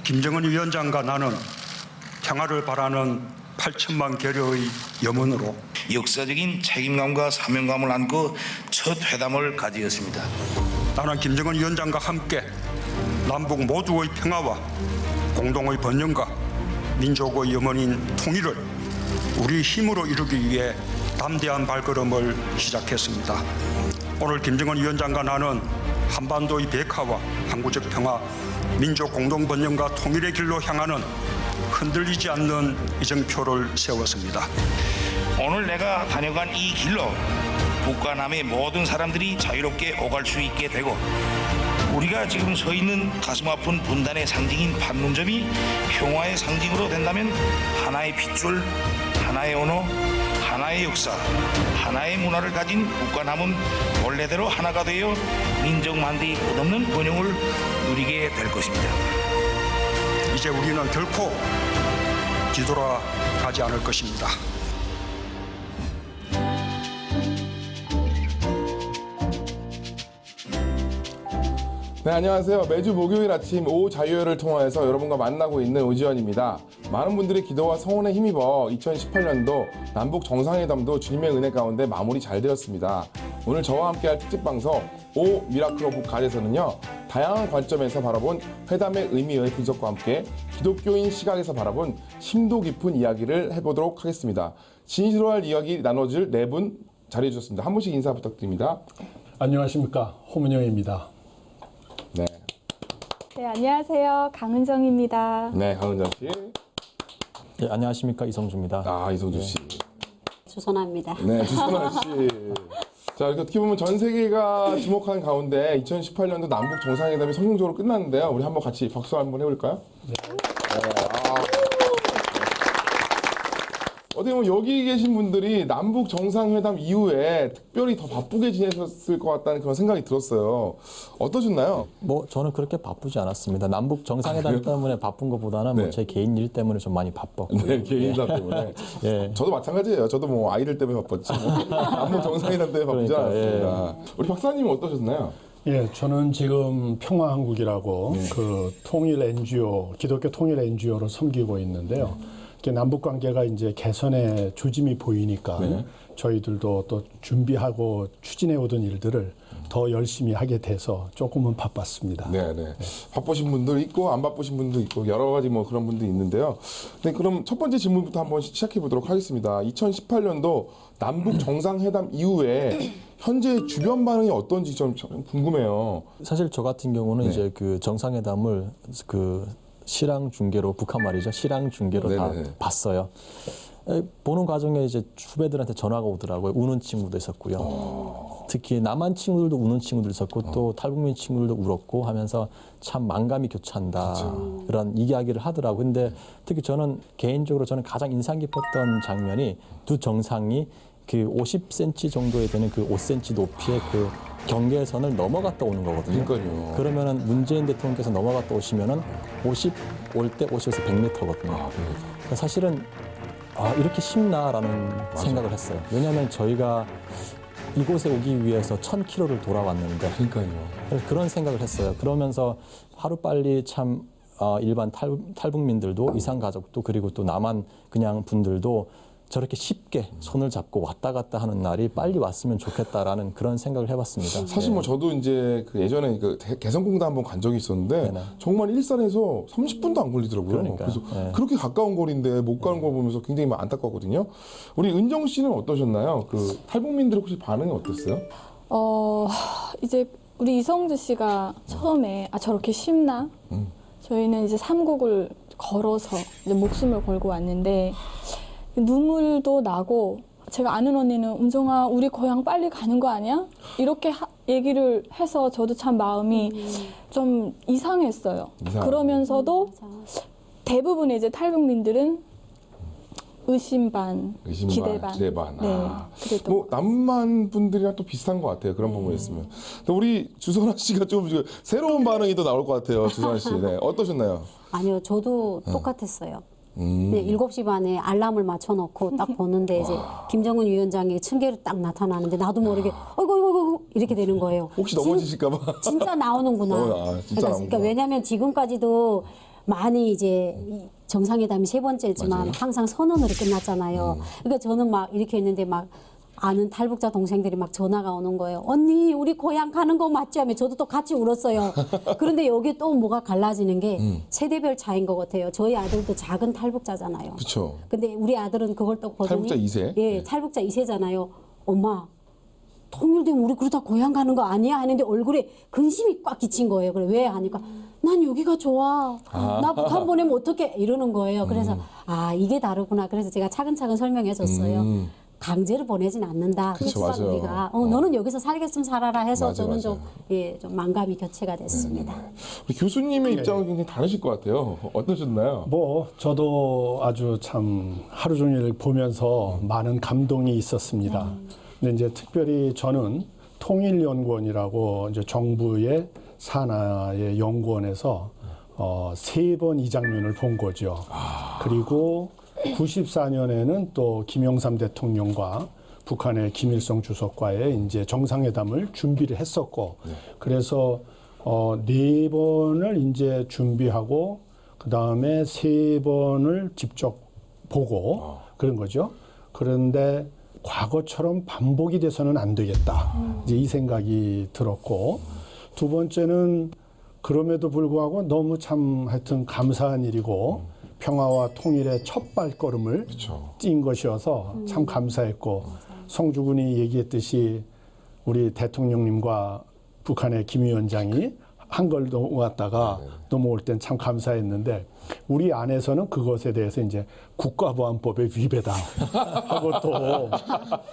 김정은 위원장과 나는 평화를 바라는 8천만 계려의 염원으로 역사적인 책임감과 사명감을 안고 첫 회담을 가지었습니다. 나는 김정은 위원장과 함께 남북 모두의 평화와 공동의 번영과 민족의 염원인 통일을 우리 힘으로 이루기 위해 담대한 발걸음을 시작했습니다. 오늘 김정은 위원장과 나는 한반도의 백화와 항구적 평화, 민족 공동 번영과 통일의 길로 향하는 흔들리지 않는 이정표를 세웠습니다. 오늘 내가 다녀간 이 길로 북과 남의 모든 사람들이 자유롭게 오갈 수 있게 되고, 우리가 지금 서 있는 가슴 아픈 분단의 상징인 판문점이 평화의 상징으로 된다면 하나의 핏줄, 하나의 언어, 하나의 역사, 하나의 문화를 가진 북과 남은 원래대로 하나가 되어 민족 만대의 끝없는 번영을 누리게 될 것입니다. 이제 우리는 결코 뒤돌아가지 않을 것입니다. 네, 안녕하세요. 매주 목요일 아침 오후 자유회를 통해서 여러분과 만나고 있는 오지원입니다. 많은 분들의 기도와 성원에 힘입어 2018년도 남북 정상회담도 주님의 은혜 가운데 마무리 잘 되었습니다. 오늘 저와 함께할 특집 방송 오 미라클 오브 갓에서는요, 다양한 관점에서 바라본 회담의 의미의 분석과 함께 기독교인 시각에서 바라본 심도 깊은 이야기를 해보도록 하겠습니다. 진실로 할 이야기 나눠줄 네 분 자리해 주셨습니다. 한 분씩 인사 부탁드립니다. 안녕하십니까, 홍은영입니다. 네. 네, 안녕하세요. 강은정입니다. 네, 강은정 씨. 네, 안녕하십니까, 이성주입니다. 아, 이성주 씨. 주선아입니다. 네, 주선아 씨. 자, 이렇게 어떻게 보면 전 세계가 주목하는 가운데 2018년도 남북 정상회담이 성공적으로 끝났는데요. 우리 한번 같이 박수 한번 해볼까요? 네. 어떻게 보면 여기 계신 분들이 남북 정상회담 이후에 특별히 더 바쁘게 지내셨을 것 같다는 그런 생각이 들었어요. 어떠셨나요? 뭐 저는 그렇게 바쁘지 않았습니다. 남북 정상회담 때문에 바쁜 것보다는 네. 뭐 제 개인 일 때문에 좀 많이 바빴고. 네, 개인사 때문에. 예. 저도 마찬가지예요. 저도 뭐 아이들 때문에 바빴지. 남북 정상회담 때문에 바쁘지 그러니까, 않았습니다. 우리 박사님은 어떠셨나요? 예, 저는 지금 평화한국이라고 그 통일 NGO, 기독교 통일 NGO를 섬기고 있는데요. 남북 관계가 이제 개선의 조짐이 보이니까 저희들도 또 준비하고 추진해 오던 일들을 더 열심히 하게 돼서 조금은 바빴습니다. 네. 바쁘신 분들 있고 안 바쁘신 분도 있고 여러 가지 뭐 그런 분들이 있는데요. 네, 그럼 첫 번째 질문부터 한번 시작해 보도록 하겠습니다. 2018년도 남북 정상회담 이후에 현재 주변 반응이 어떤지 좀 궁금해요. 사실 저 같은 경우는 이제 그 정상회담을 그 실황 중계로, 북한 말이죠, 실황 중계로 다 봤어요. 보는 과정에 이제 후배들한테 전화가 오더라고요. 우는 친구도 있었고요. 특히 남한 친구들도 우는 친구들 있었고 또 탈북민 친구들도 울었고 하면서 참 만감이 교차한다. 그런 이야기를 하더라고요. 근데 특히 저는 개인적으로 가장 인상 깊었던 장면이 두 정상이 그 50cm 정도에 되는 그 5cm 높이의 그 경계선을 넘어갔다 오는 거거든요. 그러니까요. 그러면은 문재인 대통령께서 넘어갔다 오시면은 50 올 때 50에서 100m거든요. 사실은 이렇게 쉽나라는 생각을 했어요. 왜냐하면 저희가 이곳에 오기 위해서 1000km를 돌아왔는데, 그러니까요. 그런 생각을 했어요. 그러면서 하루빨리 참 일반 탈북민들도, 이산 가족도, 그리고 또 남한 그냥 분들도 저렇게 쉽게 손을 잡고 왔다 갔다 하는 날이 빨리 왔으면 좋겠다라는 그런 생각을 해봤습니다. 사실 뭐 저도 이제 그 예전에 그 개성공단 한번 간 적이 있었는데 정말 일산에서 30분도 안 걸리더라고요. 그러니까요. 그래서 그렇게 가까운 거리인데 못 가는 걸 보면서 굉장히 안타깝거든요. 우리 은정 씨는 어떠셨나요? 그 탈북민들 혹시 반응이 어땠어요? 이제 우리 이성주 씨가 처음에 저렇게 쉽나? 저희는 이제 삼국을 걸어서 이제 목숨을 걸고 왔는데 눈물도 나고, 제가 아는 언니는 은정아 우리 고향 빨리 가는 거 아니야? 이렇게 얘기를 해서 저도 참 마음이 좀 이상했어요. 그러면서도 대부분의 이제 탈북민들은 의심 반, 기대 반. 기대 반. 네, 아. 그랬던 뭐 남만 분들이랑 또 비슷한 것 같아요. 그런 부분이 있으면. 근데 우리 주선아 씨가 좀 새로운 반응이 또 나올 것 같아요. 주선아 씨. 네. 어떠셨나요? 아니요, 저도 똑같았어요. 네, 7시 반에 알람을 맞춰놓고 딱 보는데 이제 김정은 위원장이 층계로 딱 나타나는데 나도 모르게 어이구 이렇게 되는 거예요. 혹시 넘어지실까봐. 진짜 나오는구나. 진짜 그러니까 왜냐하면 지금까지도 많이 이제 이 정상회담이 3번째지만 맞아요. 항상 선언으로 끝났잖아요. 그러니까 저는 막 이렇게 했는데 막 아는 탈북자 동생들이 막 전화가 오는 거예요. 언니 우리 고향 가는 거 맞지? 하면 저도 또 같이 울었어요. 그런데 여기 또 뭐가 갈라지는 게 세대별 차이인 것 같아요. 저희 아들도 작은 탈북자잖아요. 그렇죠. 근데 우리 아들은 그걸 또 보더니 탈북자 2세? 예, 네. 탈북자 2세잖아요. 엄마 통일되면 우리 그러다 고향 가는 거 아니야? 하는데 얼굴에 근심이 꽉 끼친 거예요. 그래 왜 하니까 난 여기가 좋아. 나 북한 보내면 어떡해? 이러는 거예요. 그래서 아 이게 다르구나. 그래서 제가 차근차근 설명해 줬어요. 강제로 보내진 않는다. 그쵸, 그렇지만 맞아요. 우리가 너는 여기서 살겠으면 살아라 해서 맞아, 저는 맞아. 좀 만감이 교체가 됐습니다. 우리 교수님의 입장은 굉장히 다르실 것 같아요. 어떠셨나요? 뭐 저도 아주 참 하루 종일 보면서 많은 감동이 있었습니다. 근데 이제 특별히 저는 통일연구원이라고 이제 정부의 산하의 연구원에서 3번 이 장면을 본 거죠. 그리고 94년에는 또 김영삼 대통령과 북한의 김일성 주석과의 이제 정상회담을 준비를 했었고, 그래서 4번을 이제 준비하고 그 다음에 3번을 직접 보고 그런 거죠. 그런데 과거처럼 반복이 돼서는 안 되겠다. 이제 이 생각이 들었고, 두 번째는 그럼에도 불구하고 너무 참 하여튼 감사한 일이고 평화와 통일의 첫 발걸음을 띈 것이어서 참 감사했고, 성주군이 얘기했듯이 우리 대통령님과 북한의 김 위원장이 한걸 넘어갔다가 넘어올 땐 참 감사했는데, 우리 안에서는 그것에 대해서 이제 국가보안법의 위배다 하고 또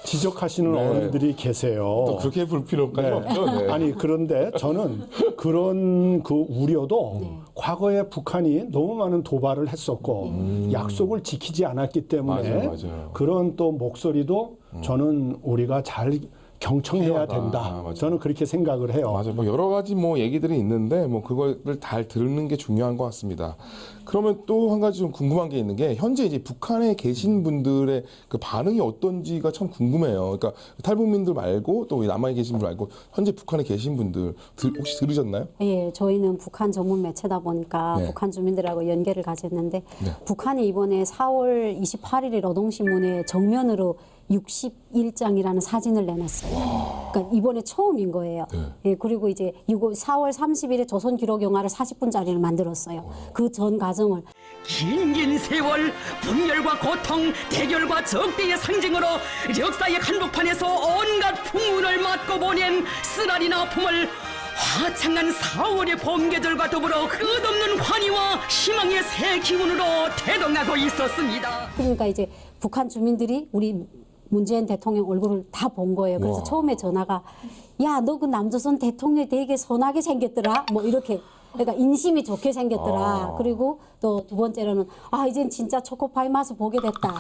지적하시는 어른들이 계세요. 또 그렇게 볼 필요까지 없죠. 네. 아니 그런데 저는 그런 그 우려도 과거에 북한이 너무 많은 도발을 했었고 약속을 지키지 않았기 때문에 맞아요. 그런 또 목소리도 저는 우리가 잘 경청해야 필요하다. 된다. 맞아요. 저는 그렇게 생각을 해요. 맞아요. 뭐 여러 가지 뭐 얘기들이 있는데 뭐 그거를 잘 듣는 게 중요한 것 같습니다. 그러면 또 한 가지 좀 궁금한 게 있는 게, 현재 이제 북한에 계신 분들의 그 반응이 어떤지가 참 궁금해요. 그러니까 탈북민들 말고 또 남한에 계신 분들 말고 현재 북한에 계신 분들 혹시 들으셨나요? 예, 저희는 북한 전문 매체다 보니까 네. 북한 주민들하고 연계를 가졌는데 북한이 이번에 4월 28일에 노동신문에 정면으로 61장이라는 사진을 내놨어요. 그러니까 이번에 처음인 거예요. 예, 그리고 이제 4월 30일에 조선기록영화를 40분짜리를 만들었어요. 그 전 과정을 긴 세월 분열과 고통, 대결과 적대의 상징으로 역사의 한복판에서 온갖 풍문을 맞고 보낸 쓰라린 아픔을 화창한 4월의 봄 계절과 더불어 끝없는 환희와 희망의 새 기운으로 태동하고 있었습니다. 그러니까 이제 북한 주민들이 우리 문재인 대통령 얼굴을 다 본 거예요. 그래서 처음에 전화가 야, 너 그 남조선 대통령이 되게 선하게 생겼더라. 뭐 이렇게. 그러니까 인심이 좋게 생겼더라. 그리고 또 두 번째로는 이젠 진짜 초코파이 맛을 보게 됐다.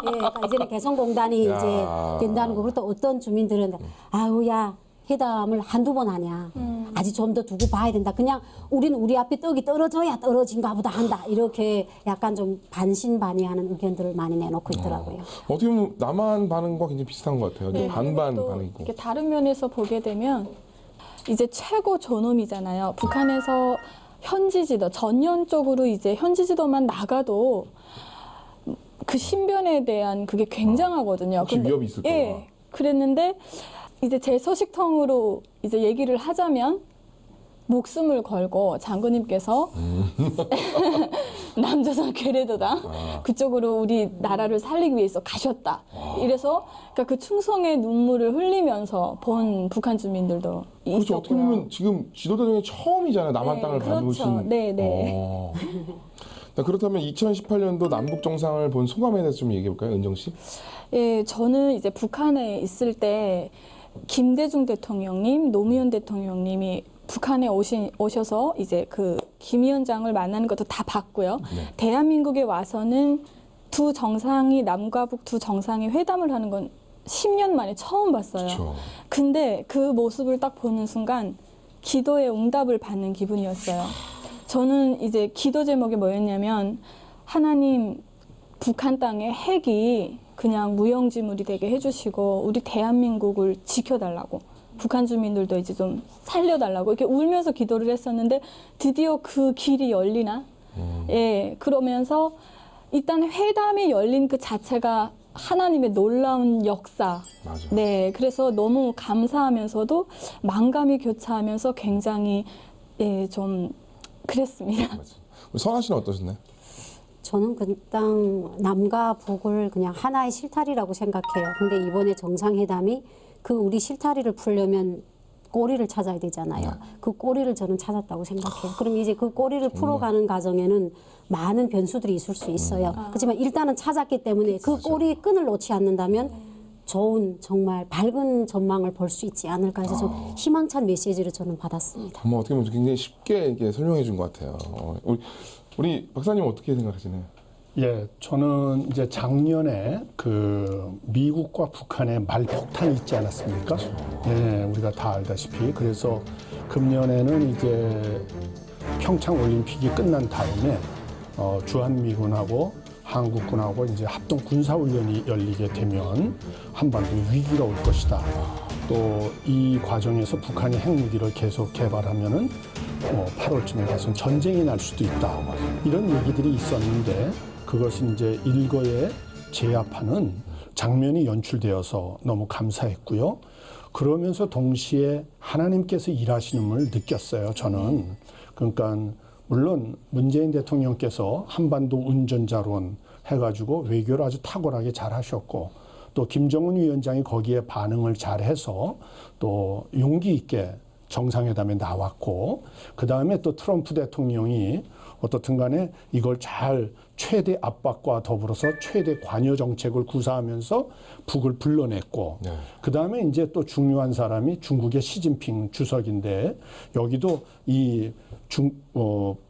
예, 그러니까 이제는 개성공단이 이제 된다는 거. 그리고 또 어떤 주민들은 야, 회담을 한두 번 하냐. 아직 좀 더 두고 봐야 된다. 그냥 우리는 우리 앞에 떡이 떨어져야 떨어진가 보다 한다. 이렇게 약간 좀 반신반의하는 의견들을 많이 내놓고 있더라고요. 어떻게 보면 남한 반응과 굉장히 비슷한 것 같아요. 네, 반반 그리고 또 반응이고. 이렇게 다른 면에서 보게 되면 이제 최고 존엄이잖아요. 북한에서 현지 지도, 전면적으로 이제 현지 지도만 나가도 그 신변에 대한 그게 굉장하거든요. 혹시 위협이 있을까 봐. 예, 그랬는데 이제 제 소식통으로 이제 얘기를 하자면 목숨을 걸고 장군님께서 남조선 괴뢰도당 그쪽으로 우리 나라를 살리기 위해서 가셨다. 이래서 그러니까 그 충성의 눈물을 흘리면서 본 북한 주민들도 그렇죠. 어떻게 있었고요. 보면 지금 지도자 중에 처음이잖아요. 남한 네, 땅을 그렇죠. 밟으신. 네. 그렇다면 2018년도 남북 정상을 본 소감에 대해서 좀 얘기해 볼까요, 은정 씨? 예, 저는 이제 북한에 있을 때 김대중 대통령님, 노무현 대통령님이 북한에 오셔서 이제 그 김 위원장을 만나는 것도 다 봤고요. 대한민국에 와서는 두 정상이 남과 북 두 정상이 회담을 하는 건 10년 만에 처음 봤어요. 그쵸. 근데 그 모습을 딱 보는 순간 기도의 응답을 받는 기분이었어요. 저는 이제 기도 제목이 뭐였냐면 하나님 북한 땅에 핵이 그냥 무용지물이 되게 해주시고 우리 대한민국을 지켜달라고 북한 주민들도 이제 좀 살려달라고 이렇게 울면서 기도를 했었는데 드디어 그 길이 열리나? 예, 그러면서 일단 회담이 열린 그 자체가 하나님의 놀라운 역사. 맞아. 네, 그래서 너무 감사하면서도 만감이 교차하면서 굉장히 예, 좀 그랬습니다. 우리 선아 씨는 어떠셨나요? 저는 그 땅 남과 북을 그냥 하나의 실타리라고 생각해요. 근데 이번에 정상회담이 그 우리 실타리를 풀려면 꼬리를 찾아야 되잖아요. 그 꼬리를 저는 찾았다고 생각해요. 그럼 이제 그 꼬리를 풀어가는 과정에는 많은 변수들이 있을 수 있어요. 그렇지만 일단은 찾았기 때문에 그 꼬리 끈을 놓지 않는다면 좋은 정말 밝은 전망을 볼 수 있지 않을까 해서 좀 희망찬 메시지를 저는 받았습니다. 뭐 어떻게 보면 굉장히 쉽게 이렇게 설명해 준 것 같아요. 우리 박사님 어떻게 생각하시나요? 예, 저는 이제 작년에 그 미국과 북한의 말폭탄이 있지 않았습니까? 예, 우리가 다 알다시피. 그래서 금년에는 이제 평창 올림픽이 끝난 다음에 주한미군하고 한국군하고 이제 합동 군사훈련이 열리게 되면 한반도 위기가 올 것이다. 또 이 과정에서 북한이 핵무기를 계속 개발하면은 8월쯤에 가서 전쟁이 날 수도 있다. 이런 얘기들이 있었는데 그것이 이제 일거에 제압하는 장면이 연출되어서 너무 감사했고요. 그러면서 동시에 하나님께서 일하시는을 느꼈어요, 저는. 그러니까 물론 문재인 대통령께서 한반도 운전자론 해가지고 외교를 아주 탁월하게 잘 하셨고 또 김정은 위원장이 거기에 반응을 잘 해서 또 용기 있게 정상회담에 나왔고 그다음에 또 트럼프 대통령이 어떻든 간에 이걸 잘 최대 압박과 더불어서 최대 관여 정책을 구사하면서 북을 불러냈고 그다음에 이제 또 중요한 사람이 중국의 시진핑 주석인데 여기도 이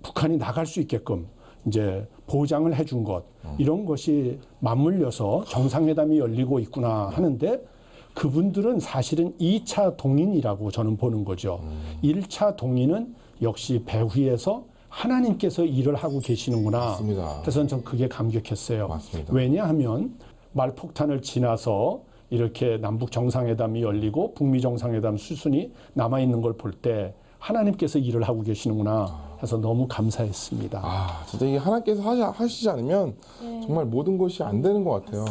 북한이 나갈 수 있게끔 이제 보장을 해준 것 이런 것이 맞물려서 정상회담이 열리고 있구나 하는데 그분들은 사실은 2차 동인이라고 저는 보는 거죠. 1차 동인은 역시 배후에서 하나님께서 일을 하고 계시는구나. 맞습니다. 그래서 전 그게 감격했어요. 맞습니다. 왜냐하면 말폭탄을 지나서 이렇게 남북 정상회담이 열리고 북미 정상회담 수순이 남아있는 걸 볼 때 하나님께서 일을 하고 계시는구나 해서 너무 감사했습니다. 아, 진짜 이게 하나님께서 하시지 않으면 정말 모든 것이 안 되는 것 같아요.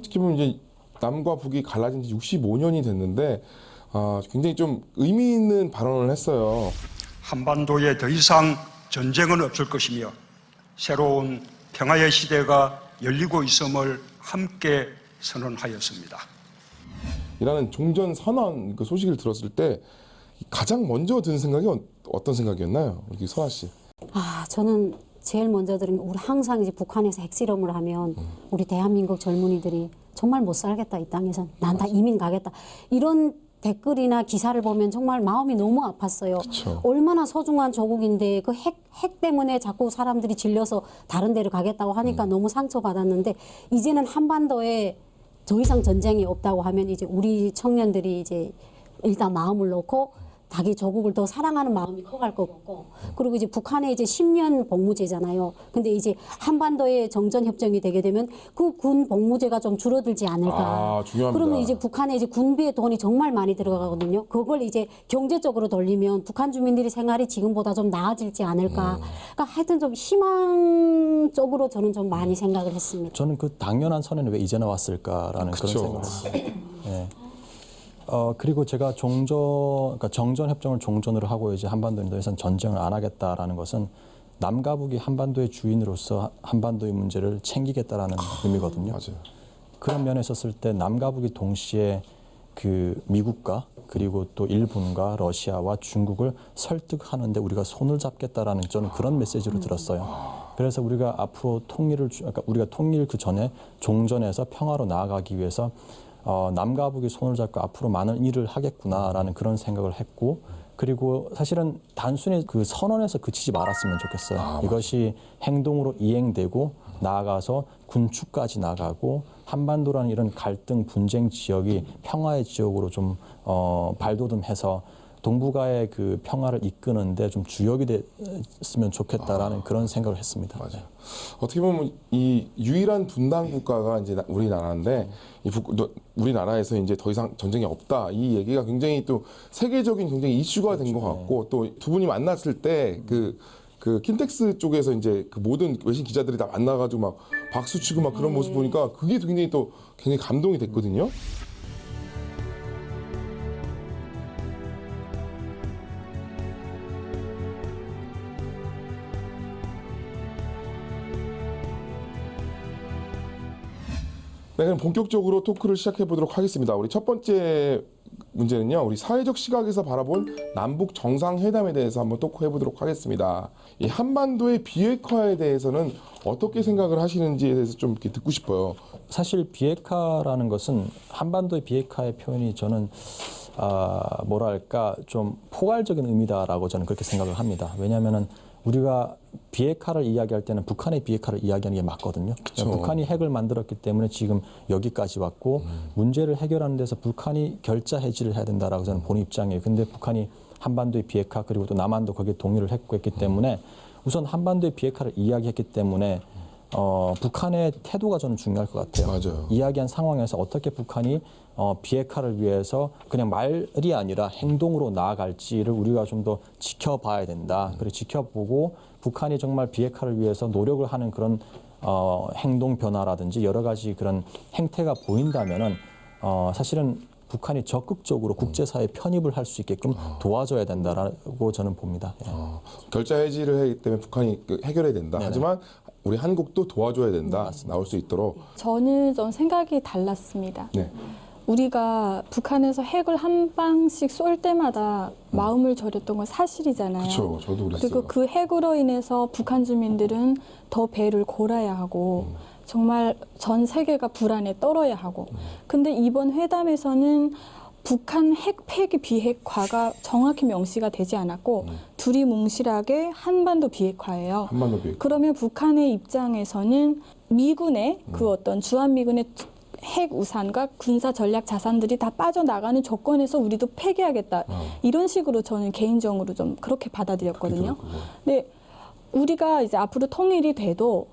특히 보면 이제 남과 북이 갈라진 지 65년이 됐는데 굉장히 좀 의미 있는 발언을 했어요. 한반도에 더 이상 전쟁은 없을 것이며 새로운 평화의 시대가 열리고 있음을 함께 선언하였습니다. 이라는 종전 선언 그 소식을 들었을 때 가장 먼저 든 생각이 어떤 생각이었나요? 우리 선아 씨. 저는 제일 먼저 들은 게 우리 항상 이제 북한에서 핵실험을 하면 우리 대한민국 젊은이들이 정말 못 살겠다 이 땅에서 난 다 이민 가겠다 이런 댓글이나 기사를 보면 정말 마음이 너무 아팠어요. 그쵸. 얼마나 소중한 조국인데 그 핵 때문에 자꾸 사람들이 질려서 다른 데로 가겠다고 하니까 너무 상처받았는데 이제는 한반도에 더 이상 전쟁이 없다고 하면 이제 우리 청년들이 이제 일단 마음을 놓고 자기 조국을 더 사랑하는 마음이 커갈 것 같고 그리고 이제 북한에 이제 10년 복무제잖아요. 근데 이제 한반도에 정전 협정이 되게 되면 그 군 복무제가 좀 줄어들지 않을까. 중요합니다. 그러면 이제 북한에 이제 군비에 돈이 정말 많이 들어가거든요. 그걸 이제 경제적으로 돌리면 북한 주민들의 생활이 지금보다 좀 나아질지 않을까. 그러니까 하여튼 좀 희망적으로 저는 좀 많이 생각을 했습니다. 저는 그 당연한 선언이 왜 이제 나왔을까라는 그런 생각을 했어요. 네. 그리고 제가 그러니까 정전 협정을 종전으로 하고 이제 한반도에 더 이상 전쟁을 안 하겠다라는 것은 남과 북이 한반도의 주인으로서 한반도의 문제를 챙기겠다라는 의미거든요. 맞아요. 그런 면에 있었을 때 남과 북이 동시에 그 미국과 그리고 또 일본과 러시아와 중국을 설득하는데 우리가 손을 잡겠다라는 저는 그런 메시지로 들었어요. 그래서 우리가 앞으로 그러니까 우리가 통일 그 전에 종전에서 평화로 나아가기 위해서 남과 북이 손을 잡고 앞으로 많은 일을 하겠구나라는 그런 생각을 했고 그리고 사실은 단순히 그 선언에서 그치지 말았으면 좋겠어요. 이것이 행동으로 이행되고 나아가서 군축까지 나가고 한반도라는 이런 갈등 분쟁 지역이 평화의 지역으로 좀 발돋움해서 동북아의 그 평화를 이끄는데 좀 주역이 됐으면 좋겠다라는 그런 생각을 했습니다. 맞아요. 어떻게 보면 이 유일한 분단 국가가 이제 우리나라인데 우리나라에서 이제 더 이상 전쟁이 없다 이 얘기가 굉장히 또 세계적인 굉장히 이슈가 된 것 같고 또 두 분이 만났을 때 그 킨텍스 쪽에서 이제 그 모든 외신 기자들이 다 만나가지고 막 박수 치고 막 그런 모습 보니까 그게 굉장히 또 굉장히 감동이 됐거든요. 네, 그럼 본격적으로 토크를 시작해 보도록 하겠습니다. 우리 첫 번째 문제는요, 우리 사회적 시각에서 바라본 남북 정상회담에 대해서 한번 토크해 보도록 하겠습니다. 이 한반도의 비핵화에 대해서는 어떻게 생각을 하시는지에 대해서 좀 이렇게 듣고 싶어요. 사실 비핵화라는 것은 한반도의 비핵화의 표현이 저는 뭐랄까 좀 포괄적인 의미다라고 저는 그렇게 생각을 합니다. 왜냐하면은 우리가 비핵화를 이야기할 때는 북한의 비핵화를 이야기하는 게 맞거든요. 북한이 핵을 만들었기 때문에 지금 여기까지 왔고 문제를 해결하는 데서 북한이 결자 해지를 해야 된다라고 저는 보는 입장이에요. 근데 북한이 한반도의 비핵화 그리고 또 남한도 거기에 동의를 했고 했기 때문에 우선 한반도의 비핵화를 이야기했기 때문에 북한의 태도가 저는 중요할 것 같아요. 맞아요. 이야기한 상황에서 어떻게 북한이 비핵화를 위해서 그냥 말이 아니라 행동으로 나아갈지를 우리가 좀 더 지켜봐야 된다. 그리고 지켜보고 북한이 정말 비핵화를 위해서 노력을 하는 그런 행동 변화라든지 여러 가지 그런 행태가 보인다면은 사실은 북한이 적극적으로 국제사회에 편입을 할 수 있게끔 도와줘야 된다라고 저는 봅니다. 예. 결자 해지를 하기 때문에 북한이 해결해야 된다. 네네. 하지만 우리 한국도 도와줘야 된다. 나올 수 있도록. 저는 좀 생각이 달랐습니다. 네. 우리가 북한에서 핵을 한 방씩 쏠 때마다 마음을 졸였던 건 사실이잖아요. 그렇죠. 저도 그랬어요. 그리고 그 핵으로 인해서 북한 주민들은 더 배를 골아야 하고 정말 전 세계가 불안에 떨어야 하고. 근데 이번 회담에서는 북한 핵 폐기 비핵화가 정확히 명시가 되지 않았고 둘이 뭉실하게 한반도 비핵화예요. 한반도 비핵화. 그러면 북한의 입장에서는 미군의 그 어떤 주한미군의 핵 우산과 군사 전략 자산들이 다 빠져나가는 조건에서 우리도 폐기하겠다. 이런 식으로 저는 개인적으로 좀 그렇게 받아들였거든요. 근데 우리가 이제 앞으로 통일이 돼도